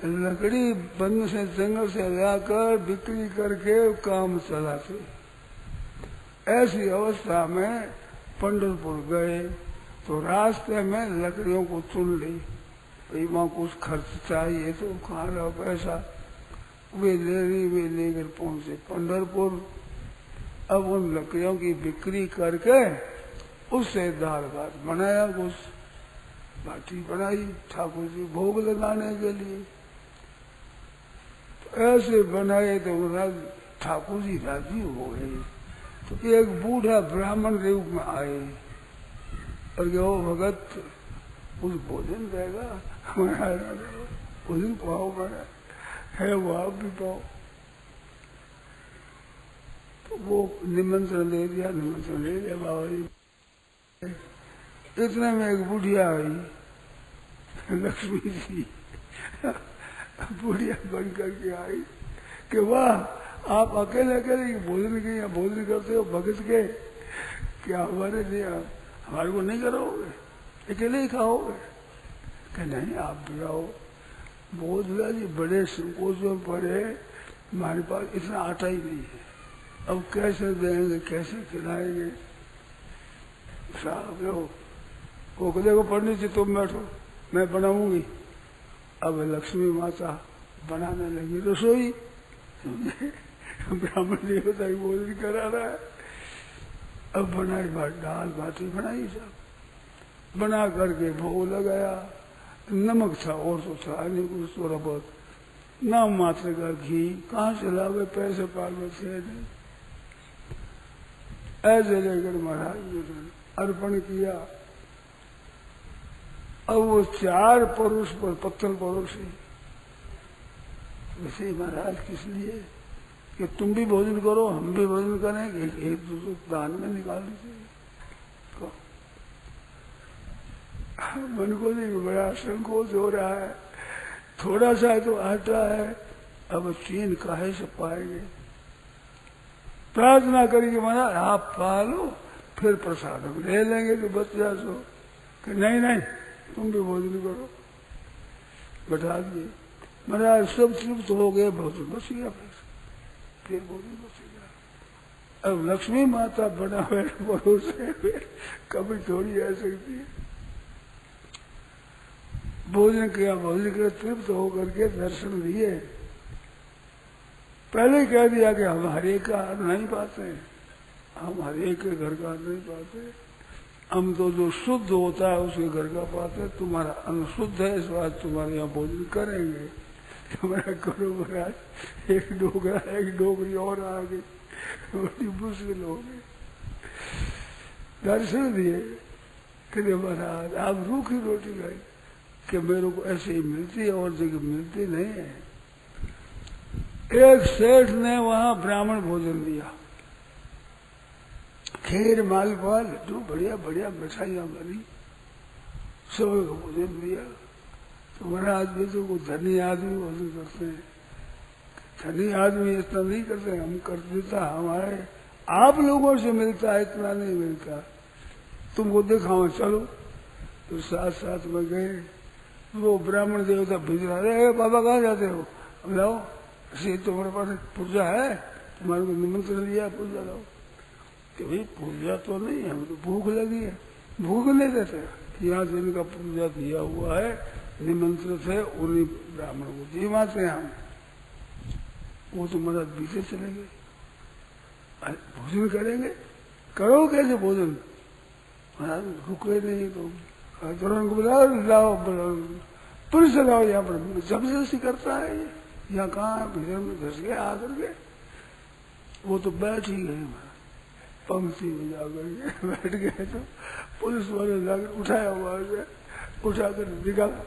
लकड़ी वन से जंगल से लाकर बिक्री करके काम चलाते। ऐसी अवस्था में पंढरपुर गए तो रास्ते में लकड़ियों को चुन ली, वहां कुछ खर्च चाहिए तो कहाँ रहा पैसा, वे लेकर पहुंचे पंढरपुर। अब उन लकड़ियों की बिक्री करके उससे दाल भात बनाया, कुछ बाटी बनाई ठाकुर जी भोग लगाने के लिए। तो ऐसे बनाए तो महाराज ठाकुर जी राजी हो गए। तो एक बूढ़ा ब्राह्मण रूप में आए और वो भगत कुछ भोजन देगा, भोजन पाओ बना है, वो आप भी पाओ। तो वो निमंत्रण दे दिया, निमंत्रण ले लिया बाबा जी। इतने में एक बुढ़िया आई, लक्ष्मी जी बुढ़िया बन करके आई कि वाह आप अकेले अकेले भोजन के यहाँ भोजन करते हो भगत के, क्या हमारे लिए हमारे को नहीं करोगे, अकेले ही खाओगे? कि नहीं आप भी आओ। बोध जी बड़े संकोच में पड़े, हमारे पास इतना आटा ही नहीं है, अब कैसे देंगे, कैसे खिलाएंगे? साहब लो वो देखो पंडित जी तुम बैठो, मैं बनाऊंगी। अब लक्ष्मी माता बनाने लगी रसोई, ब्राह्मण देवता ही भोजन करा रहा है। अब बनाई बात दाल बाटी बनाई, सब बना करके भोग लगाया। नमक था और तो था नहीं कुछ, थोड़ा बहुत नाम मात्र का घी, कहाँ से लावे, पैसे पाल में थे नहीं। ऐसे लेकर महाराज ने अर्पण किया। अब वो 4 परुष पर पत्थर परोसे। वैसे महाराज किस लिए कि तुम भी भोजन करो हम भी भोजन करें, एक दूसरे दान में निकाल दीजिए। मन को नहीं बड़ा संकोच हो रहा है, थोड़ा सा तो आटा है, अब 3 काहे से पाएंगे। प्रार्थना करेंगे महाराज आप पालो फिर प्रसाद हम ले लेंगे जो बच जा सो। कि नहीं नहीं तुम भी भोजन करो, बैठा दिए। महाराज सब तृप्त हो गए, भोजन बच गया, फिर भोजन बच गया। अब लक्ष्मी माता बना हुए भरोसे कभी थोड़ी आ सकती है। भोजन किया, भोजन किया, तृप्त होकर के दर्शन दिए। पहले कह दिया कि हम हर एक का नहीं पाते, हम हर एक के घर का नहीं पाते, हम तो जो शुद्ध होता है उसके घर का पाते। तुम्हारा अन्न शुद्ध है, इस बात तुम्हारे यहाँ भोजन करेंगे। हमारा करो महाराज, एक डोगरी और आ गई, बड़ी मुश्किल हो गई। दर्शन दिए कि महाराज आप रूखी रोटी खाई, कि मेरे को ऐसे ही मिलती है और जगह मिलती नहीं है। एक सेठ ने वहां ब्राह्मण भोजन दिया, खीर मालपुआ लड्डू बढ़िया बढ़िया मिठाइयां बनी, सब भोजन दिया। तो महाराज भी तो धनी आदमी भोजन करते हैं, धनी आदमी इतना नहीं करते, हम कर देता हमारे आप लोगों से मिलता है, इतना नहीं मिलता। तुमको दिखाओ चलो, तो साथ साथ में गए। वो ब्राह्मण देवता भेज रहा है, बाबा कहाँ जाते हो? अब लाओ, तुम्हारे पास पूजा है, तुम्हारे को निमंत्रण दिया, पूजा लाओ। कि भाई पूजा तो नहीं है, हमें तो भूख लगी है, भूख नहीं देते। यहाँ जिनका पूजा दिया हुआ है, निमंत्रित है, उन्हीं ब्राह्मण को जी माते हैं हम। वो तो महाराज बीते चले गए। भोजन करेंगे, करो कैसे भोजन? महाराज रुके नहीं, तो तुरंत बुलाओ, लाओ पुलिस लाओ, यहाँ पर जबरदस्ती करता है ये। यहाँ कहाँ भीतर में घुस गए आकर के, वो तो बैठ ही गए पंक्ति में जाकर के बैठ गए। तो पुलिस वाले जाकर उठाया हुआ है, उठा कर निकाला।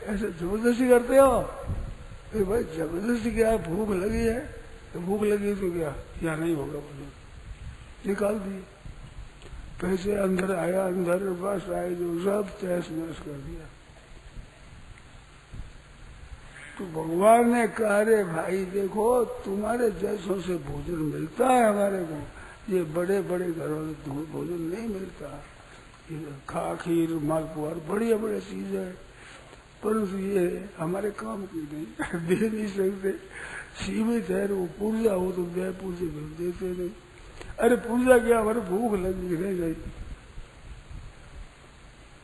ऐसे जबरदस्ती करते हो? अरे भाई जबरदस्ती क्या है, भूख लगी है तो भूख लगी तो क्या, यहाँ नहीं होगा भोजन, निकाल दिए। पैसे अंदर आया, अंदर बस आए जो सब तहस नहस कर दिया। तो भगवान ने कहा रे भाई देखो तुम्हारे जैसों से भोजन मिलता है हमारे को, ये बड़े बड़े घरों में भोजन नहीं मिलता। खा खीर मालपुआ बढ़िया बढ़िया चीज है, परंतु ये हमारे काम की नहीं, दे नहीं सकते, सीमित है। वो पूजा हो तो दे, पूजे देते नहीं। अरे पूजा क्या, हमारे भूख लगी रह गई।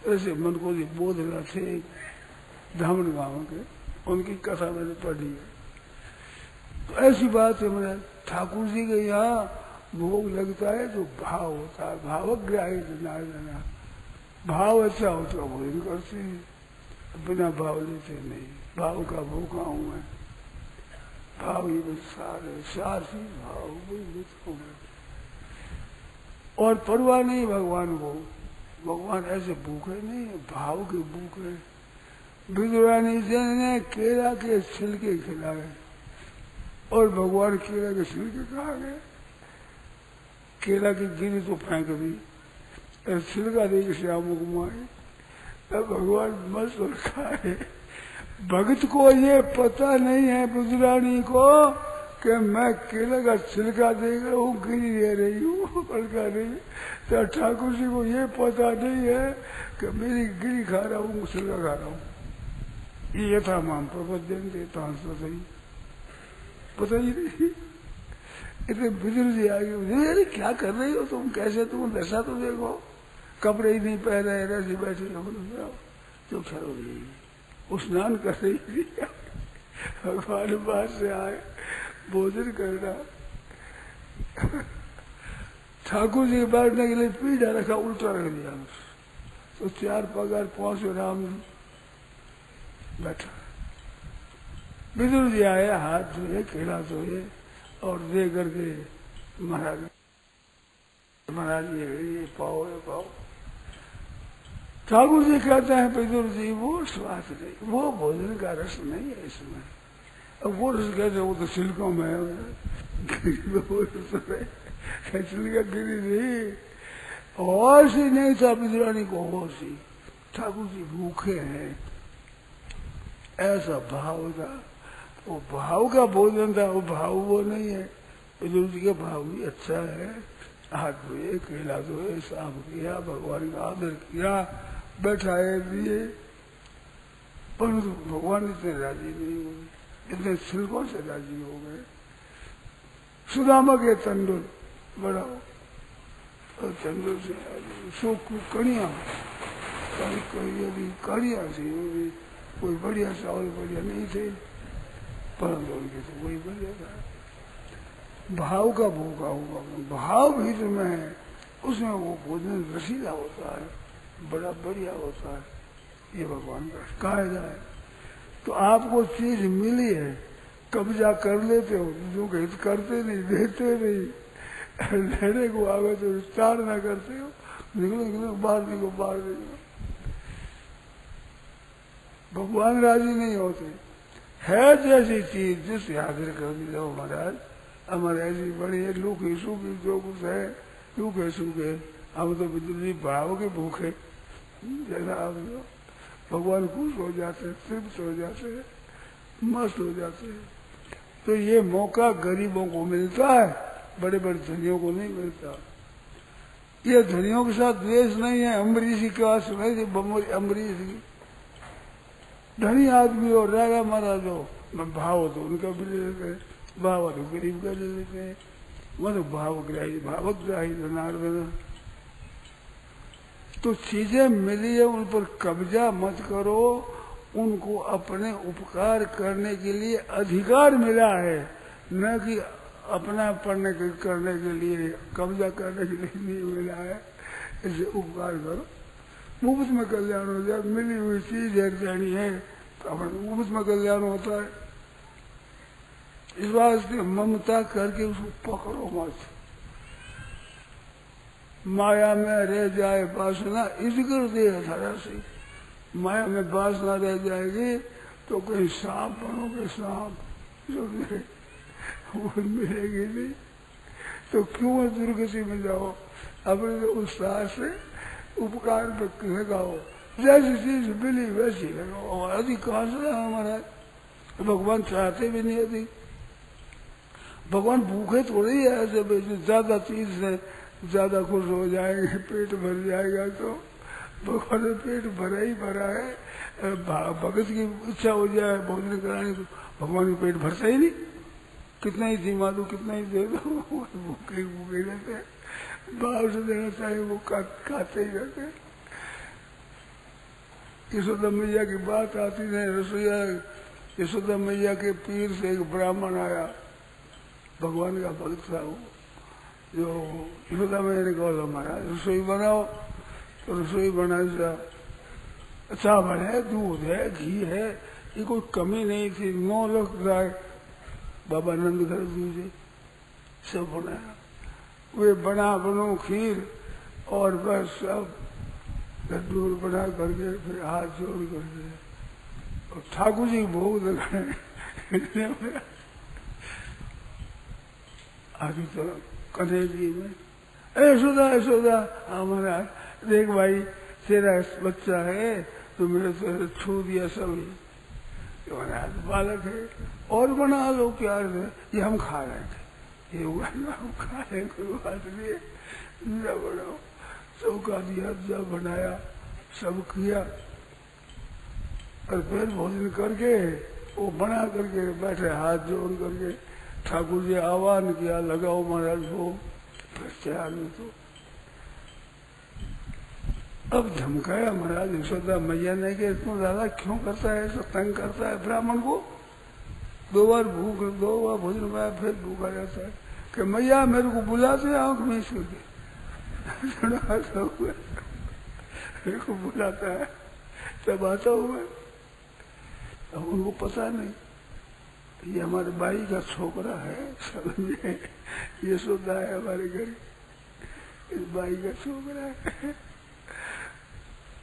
ऐसे मन को जी बोध थे धामन गांव के, उनकी कथा मैंने पढ़ी है। तो ऐसी बात है मेरा ठाकुर जी के यहाँ भोग लगता है तो भाव होता है, भावग्राही जनार्दना। भाव अच्छा हो तो भोजन करते हैं, बिना भाव लेते नहीं। भाव का भूखा हूं मैं, भाव ही बस सार है, सार ही भाव हूँ। और परवाह नहीं भगवान को, भगवान ऐसे भूखे नहीं है, भाव के भूखे। विदुरानी जी ने केला के छिलके खिलाए और भगवान केला के छिलके खा गए। केला की गिरी तो फेंक दी, छिलका दे के श्याम घुमाए, तब भगवान मस्त और खाए। भगत को ये पता नहीं है विदुरानी को कि मैं केले का छिलका दे रहा हूँ, गिरी दे रही हूँ, पलका नहीं। तो ठाकुर जी को ये पता नहीं है कि मेरी गिरी खा रहा हूँ, छिलका खा रहा हूँ। ये था माम प्रबोधन देता सही पता ही नहीं। इतने बुजुर्ग जी आ गए, अरे क्या कर रही हो तुम, कैसे तुम दशा तो देखो, कपड़े ही नहीं पहन रहे, ऐसे बैठे तो खैर रही, वो स्नान कर रही थी। भगवान बाहर से आए, भोजन करना। ठाकुर जी बैठने के लिए पीढ़ा रखा, उल्टा रख दिया। तो 4 पगार 5 राम बैठा। विदुर जी आए, हाथ धोए, केला धोए और दे करके महाराज ये पाओ ये पाओ। ठाकुर जी कहते हैं विदुर जी वो स्वाद नहीं, वो भोजन का रस नहीं है इसमें। अब वो रस कहते वो तो छिलकों में है, छिलका गिरी नहीं, होश ही नहीं था विदुरानी को, होश ही। ठाकुर जी भूखे हैं, ऐसा भाव था। वो भाव का भोजन था, वो भाव वो नहीं है। विदुर जी का भाव भी अच्छा है, हाथ धोए, केला धोए, साफ किया, भगवान का आदर किया, बैठाए दिए, परंतु भगवान इतने राजी नहीं हुए, इतने छिलकों से राजी हो गए। सुदामा के तंदुर बढ़ाओ और तंदुर से शोक कड़िया, कड़िया थी, कोई बढ़िया चावल बढ़िया नहीं थे, परंतु उनके तो वही बढ़िया था। भाव का भूखा होगा, भाव भी में है, उसमें वो भोजन रसीला होता है, बड़ा बढ़िया होता है। ये भगवान का कायदा है। तो आपको चीज मिली है, कब्जा कर लेते हो, जो हित करते नहीं, देते नहीं, लेने को आवे तो विस्तार न करते हो, निकलो निकलो बाहर निकलो बाहर निकलो। भगवान राजी नहीं होते। है जैसी चीज जिससे हाजिर कर दिया महाराज, हमारे ऐसी बड़ी है, लूखी सूखी जो कुछ है, लूखे सूखे, हम तो बिजली भाव के भूखे, जैसा आप भगवान खुश हो जाते हैं, तृप्त हो जाते हैं, मस्त हो जाते हैं। तो ये मौका गरीबों को मिलता है, बड़े बड़े धनियों को नहीं मिलता। ये धनियों के साथ द्वेष नहीं है। अम्बरीश की बात सुनाई थी, अम्बरीश की धनी आदमी और राजा महाराज हो, भाव तो उनका भी ले लेते हैं, भाव तो गरीब का ले लेते हैं। वो तो भावग्राही, भावग्राही जनार्दन। तो चीजें मिली है, उन पर कब्जा मत करो, उनको अपने उपकार करने के लिए अधिकार मिला है, न कि अपना करने के लिए, कब्जा करने के लिए नहीं मिला है। इसे उपकार करो, मुफ्त में कल्याण हो जाए। मिली हुई चीज है, जानी है, तो अपने मुफ्त में कल्याण होता है। इस वास्ते ममता करके उसको पकड़ो मत। माया में रह जाए वासना, इस कर दे धारा से। माया में वासना रह जाएगी तो कहीं सांप बनोगे, सांप जो वो मिलेगी नहीं। तो क्यों दुर्गति में जाओ, अपने उत्साह से उपकार पे लगाओ। जैसी चीज मिली वैसी लगाओ। अधिक कहाँ से हमारा भगवान चाहते भी नहीं। अधिक भगवान भूखे थोड़ी है ऐसे, ज्यादा चीज से ज्यादा खुश हो जाएंगे, पेट भर जाएगा। तो भगवान ने पेट भरा ही भरा है। भगत की इच्छा हो जाए भोजन कराने को, भगवान का पेट भरता ही नहीं। कितना ही जिमा दो, कितना ही दे दो, भूखे भूखे रहते हैं। भाव से देना चाहिए, वो खाते ही रहते हैं। यशोदा मैया की बात आती है, रसोईया यशोदा मैया के पीर से एक ब्राह्मण आया, भगवान का भक्त था वो। जो यशोदा मैंने कहा महाराज रसोई बनाओ, तो रसोई बनाई सा चावल है, दूध है, घी है, ये कोई कमी नहीं थी। 9 लाख गाय बाबा नंद घर दूजे सब बनाया। वे बनो खीर और बस सब लड्डू बना करके फिर हाथ जोड़ करके और ठाकुर जी भोग लगाए। आगे तो कन्हैया जी में यशोदा यशोदा, हाँ महाराज देख भाई तेरा बच्चा है तो मेरे तो छू दिया सभी, महाराज बालक है और बना लो क्या है, ये हम खा रहे थे, ये हम खा रहे कोई बात नहीं बनाओ। चौका दिया, जब बनाया सब किया और फिर भोजन करके वो बना करके बैठे हाथ जोड़ करके ठाकुर जी आह्वान किया, लगाओ महाराज भोग, फिर तैयार नहीं तो अब धमकाया महाराज यशोदा मैया ने कि इतना ज्यादा क्यों करता है, ऐसा तंग करता है ब्राह्मण को, 2 बार भोजन पाया फिर भूखा जाता है कि मैया मेरे को बुलाते आंख में करके मेरे को बुलाता है तब आता हूँ मैं। अब उनको पता नहीं ये हमारे भाई का छोकरा है, समझे, ये यशोदा है हमारे घर, इस भाई का छोकरा है।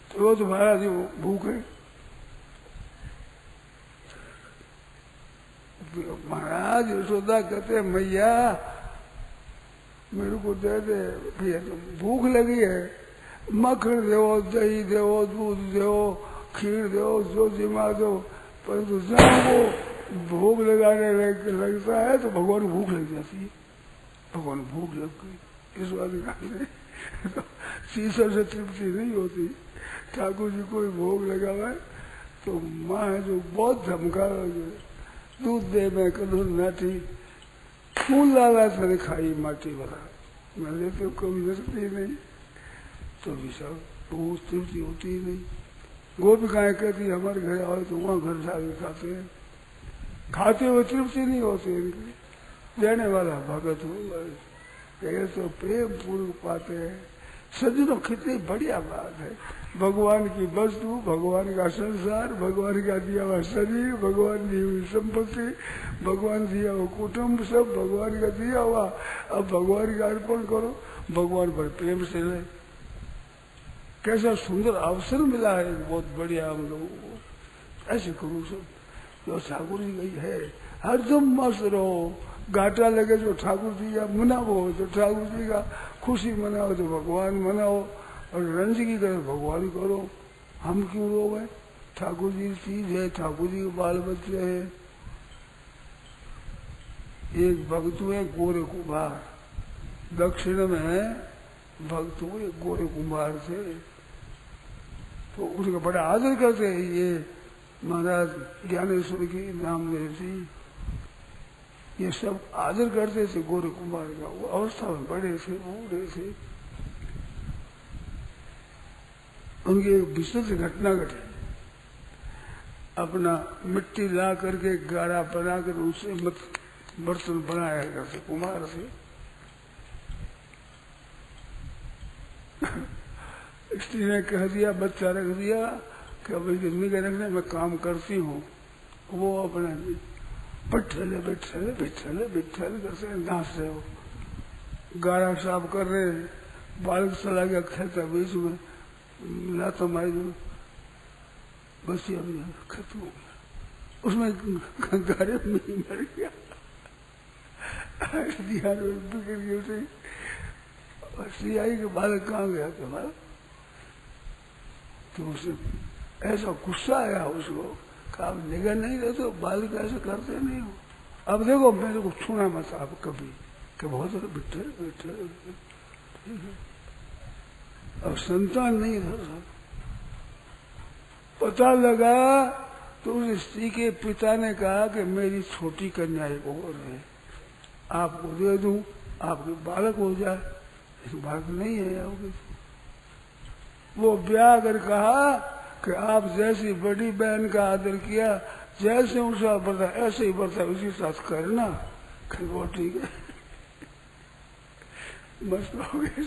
तो वो तुम्हारा जो भूख है, महाराज यशोदा कहते मैया मेरे को दे दे भैया, भूख लगी है, मक्खन दो, दही दो, दूध दो, खीर दो, जो जिमा दो, परंतु जब वो भोग लगाने लगता है तो भगवान भूख लग जाती है, भगवान भूख लग गई इस बात में तो शीशा से तृप्ति नहीं होती। ठाकुर जी कोई भोग लगा हुआ है तो माँ है जो बहुत धमका, दूध दे मैं कदू नाटी, फूल लाला मैंने खाई माटी वाला, मैंने तो कभी लगती नहीं, तो भी सब वो तृप्ति होती ही नहीं। गोपिकाएं कहती हमारे घर आओ तो वहाँ घर जाके खाते हैं, खाते हुए तृप्ति नहीं होती इनकी, देने वाला भगत हो ये तो प्रेम पूर्वक पाते हैं। सज्जनों कितनी बढ़िया बात है, भगवान की वस्तु, भगवान का संसार, भगवान का दिया हुआ शरीर, भगवान दी हुई संपत्ति, भगवान दिया हुआ कुटुंब, सब भगवान का दिया हुआ, अब भगवान का अर्पण करो, भगवान पर प्रेम से रहे। कैसा सुंदर अवसर मिला है, बहुत बढ़िया हम लोगों को, ऐसे करो सब जो ठाकुर जी गई है, हरदम मस्त रहो, घाटा लगे जो ठाकुर जी का मनाओ तो ठाकुर जी का खुशी मनाओ तो भगवान मनाओ, और रंजगी करे भगवान करो, हम क्यों रोवे, ठाकुर जी चीज है, ठाकुर जी के बाल बच्चे हैं। एक भक्त हुए गोरे कुमार, दक्षिण में भक्त हुए गोरे कुमार थे, तो उनका बड़ा आदर करते हैं ये महाराज ज्ञानेश्वर की, नामदेव जी, ये सब आदर करते थे गोरे कुमार का। वो अवस्था में बड़े थे, बूढ़े थे, उनकी एक विशेष घटना घटी, अपना मिट्टी ला करके गाढ़ा बना कर उससे बर्तन बनाया करते कुमार से। स्त्री ने कह दिया, बच्चा रख दिया कि अभी निगह रखने में काम करती हूँ, वो अपना बिठले बिठले बिठले बिठले करते नाच रहे हो, गाढ़ा साफ कर रहे, बालक चला गया खेता बीच में, लाता मारी बस ये अभी खत्म हो गया, उसमें गारे में मर गया, बिगड़ गई उसे। स्त्री आई कि बालक कहाँ गया तुम्हारा, तो उसे ऐसा गुस्सा आया उसको, आप निगह नहीं रहे तो बालक ऐसे करते नहीं हो, अब देखो मेरे को छूना मत आप कभी, कि बहुत बिठे बिठे, अब संतान नहीं था, पता लगा तो उस स्त्री के पिता ने कहा कि मेरी छोटी कन्या एक और है, आपको दे दूं, आपके बालक हो जाए, बालक नहीं है आपके। वो ब्याह कर कहा कि आप जैसी बड़ी बहन का आदर किया, जैसे उसका बर्ता ऐसे ही बर्ता उसी साथ करना, वो ठीक है, मस्त हो गए।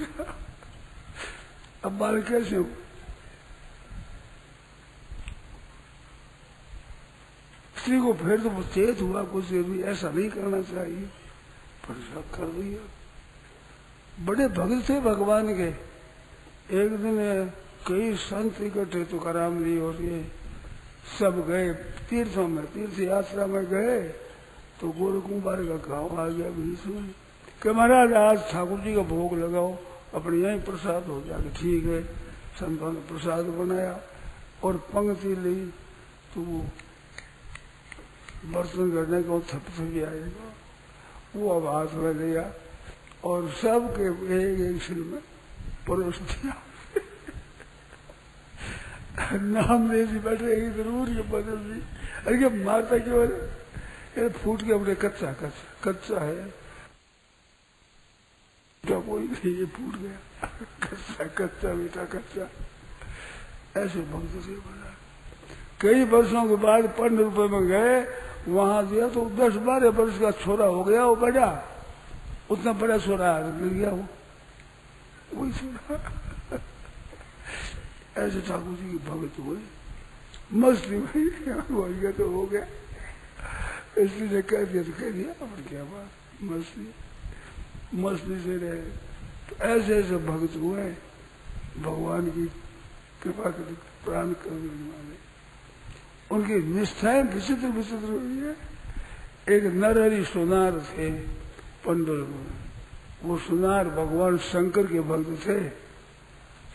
अब बाल कैसे हो? स्त्री को फिर तो चेत हुआ कुछ भी ऐसा नहीं करना चाहिए, पर सब कर दिया। बड़े भक्त थे भगवान के। एक दिन कई संत इकट्ठे तुकाराम जी और ये सब गए तीर्थों में, तीर्थ यात्रा में गए तो गोरकुंभार का गांव आ गया बीच में कि महाराज आज ठाकुर जी का भोग लगाओ, अपने यही प्रसाद हो जाए। ठीक है, संतों ने प्रसाद बनाया और पंक्ति ली तो वो बर्तन करने को थपथपी आएगा, वो अब हाथ में लिया और सबके एक एक सिर में परोस दिया। नाम दे दी बैठे जरूर ये बदल दी। अरे क्या मारता क्यों है? फूट के अपने कच्चा कच्चा कच्चा है क्या कोई नहीं, ये फूट गया। कच्चा कच्चा बेटा कच्चा। ऐसे भक्त से बना। कई वर्षों के बाद 15 रुपए में गए, वहां दिया तो 10-12 वर्ष का छोरा हो गया, वो बड़ा उतना बड़ा छोरा मिल गया वो, वही छोरा। ऐसे ठाकुर जी की भगत हुए, मस्ती हुई, हो गया तो हो गया। इसलिए कह दिया तो कह दिया, और क्या बात, मस्ती मस्ती से रहे। तो ऐसे ऐसे भगत हुए भगवान की कृपा के प्राण करने वाले। उनकी निष्ठाएं विचित्र विचित्र हुई है। एक नरहरि सोनार थे पंढरपुर, वो सोनार भगवान शंकर के भक्त थे।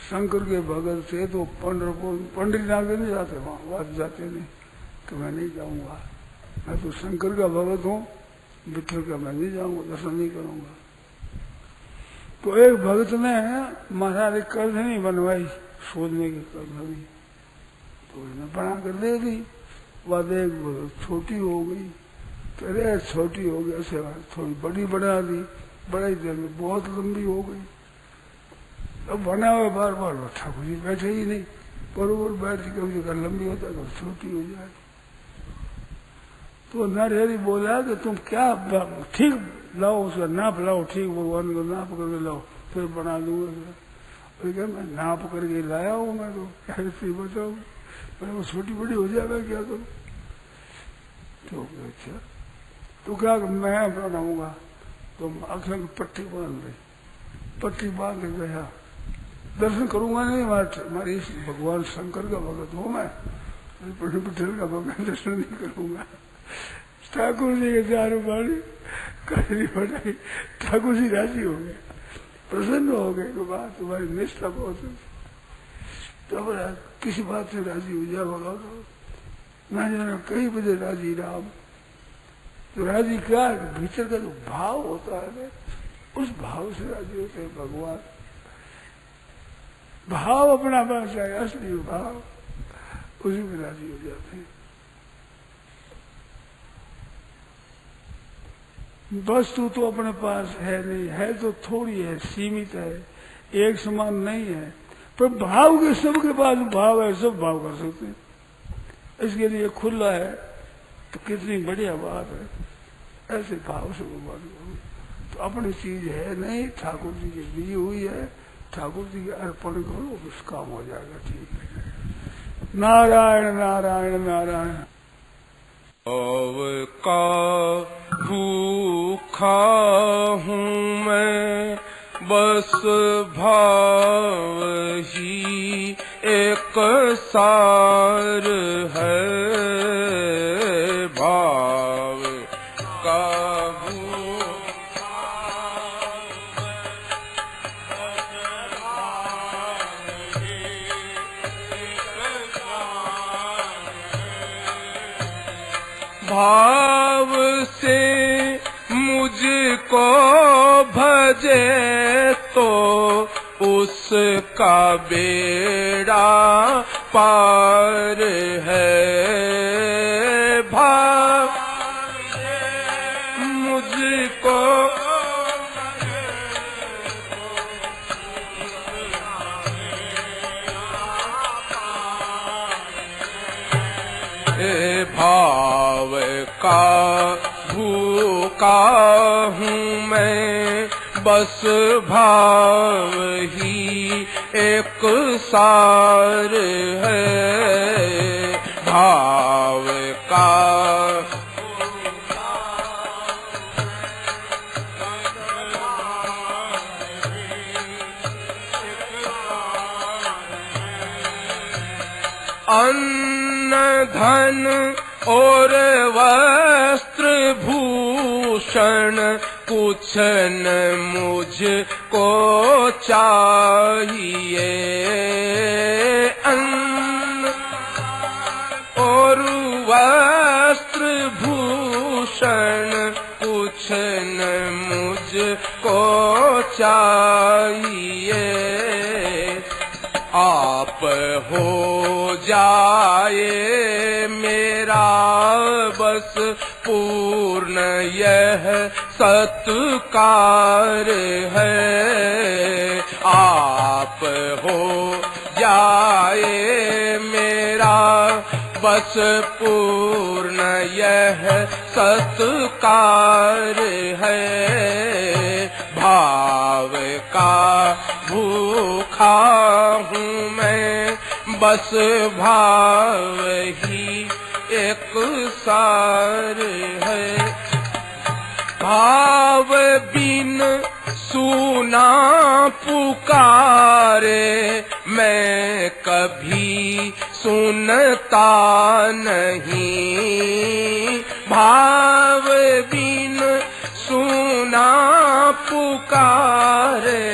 शंकर के भगत थे तो पंढरपुर पंडितनाथ नहीं जाते, वहां जाते नहीं कि मैं नहीं जाऊंगा, मैं तो शंकर का भगत हूँ, विठल का मैं नहीं जाऊंगा, दर्शन नहीं करूंगा। तो एक भक्त ने महाराज एक करधनी बनवाई, सोने की करधनी, तो उसने बना कर दे दी। वह देख छोटी हो गई, तो अरे छोटी हो गई, ऐसे थोड़ी बड़ी बना दी, बड़ाई देर में बहुत लंबी हो गई। अब बना हुआ बार बार ठाकुर जी बैठे ही नहीं, बरोबर बैठ के कभी जगह लंबी होता है तो छोटी हो जाए। तो नरहरि बोला कि तुम क्या ठीक लाओ, उसका नाप लाओ, ठीक भगवान को नाप करके लाओ, फिर बना दूंगा। क्या मैं नाप करके लाया हूँ, मैं तो ऐसे बताऊँ, मैं वो छोटी बड़ी हो जाएगा क्या करूँ? तो अच्छा तो क्या मैं बनाऊंगा, तो आंखें में पट्टी बांध ली, पट्टी बांध के गया, दर्शन करूंगा नहीं, हमारी भगवान शंकर का भगत हूँ मैं, विठल का भगवान दर्शन नहीं करूंगा। ठाकुर जी के चारों बारी कड़ी बढ़ाई, ठाकुर जी राजी हो गए, प्रसन्न हो गए कि बात तुम्हारी निष्ठा बहुत है। तो किसी बात से राजी हो जा भगा तो ना जाना कई बजे राजी राम। तो राजी क्या है, भीतर का जो भाव होता है उस भाव से राजी होते हैं भगवान। भाव अपना पास है, असली भाव, उसी में राजी हो जाते हैं। वस्तु तो अपने पास है नहीं, है तो थोड़ी है, सीमित है, एक समान नहीं है, पर भाव के सबके पास भाव है, सब भाव कर सकते हैं। इसके लिए खुला है तो कितनी बढ़िया बात है। ऐसे भाव से भगवान को तो अपनी चीज है नहीं, ठाकुर जी की दी हुई है, ठाकुर जी के अर्पण करो, उस काम हो जाएगा। ठीक है, नारायण नारायण नारायण।
भाव का भूखा हूँ मैं, बस भाव ही एक सार है। भाव का भूखा मैं, बस भाव ही एक सार है। भाव से मुझको भजे तो उसका बेड़ा पार है। भाव से मुझको भाव का भूख का हूँ मैं बस भाव ही एक सार है, भाव का अन्न धन और वस्त्र भूषण कुछ न मुझको चाहिए, अन्न और वस्त्र भूषण कुछ न मुझको चाहिए, आप हो जाए मेरा बस पूर्ण यह सत्कार है, आप हो जाए मेरा बस पूर्ण यह सत्कार है, भाव का भूखा हूँ मैं बस भाव ही एक सार है, भाव बिन सुना पुकारे मैं कभी सुनता नहीं, भाव बिन सुना पुकारे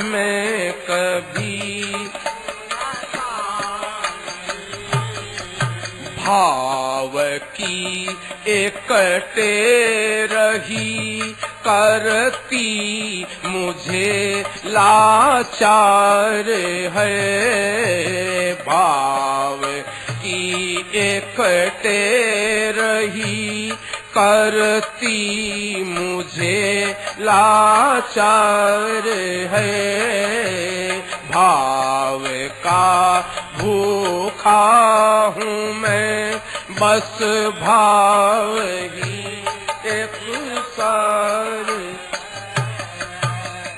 मैं कभी, भाव की एकटे रही करती मुझे लाचार है, भाव की एकटे रही करती मुझे लाचार है, भाव का भूखा हूँ मैं बस भाव ही एक सार,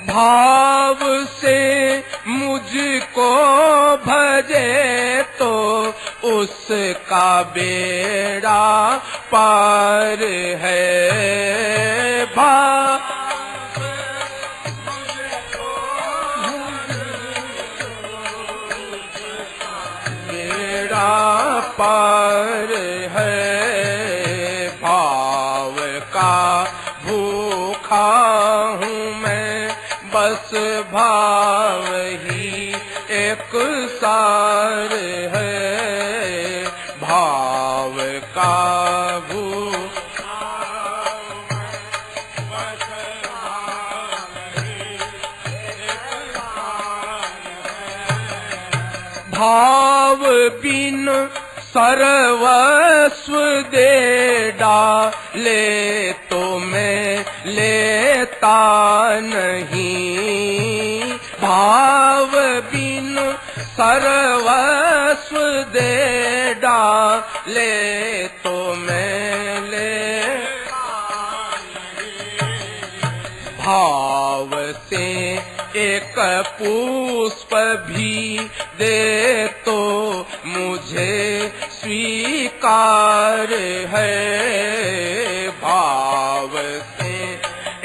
भाव से मुझको भजे तो उसका बेड़ा पार है, भाव बेड़ा पार है, भाव का भूखा हूँ मैं बस भाव ही एक सार है, भाव का भूखा बस भाव ही एक सार है, भाव बिन सर्वस्व दे डाले तो मैं लेता नहीं, भाव बिन सर्वस्व दे डाले तो मैं लेता नहीं, भाव से एक पुष्प भी दे तो मुझे स्वीकार है, भाव से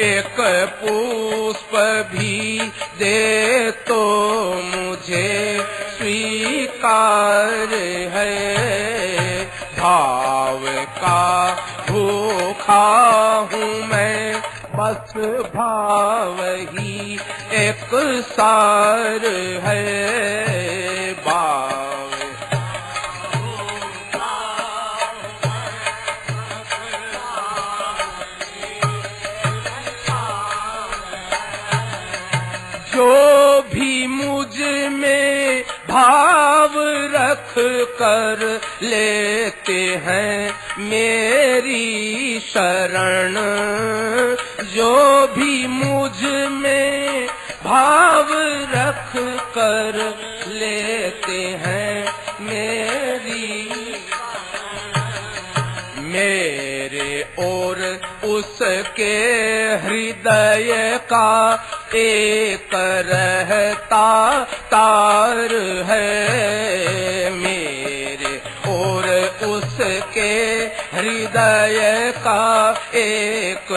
एक पुष्प भी दे तो मुझे स्वीकार है, भाव का भूखा हूँ मैं बस भाव ही एक सार है, भाव जो भी मुझ में भाव रख कर लेते हैं मेरी शरण, जो भी मुझ में भाव रख कर लेते हैं मेरी, मेरे और उसके हृदय का एक रहता तार है। मेरे और उसके हृदय का एक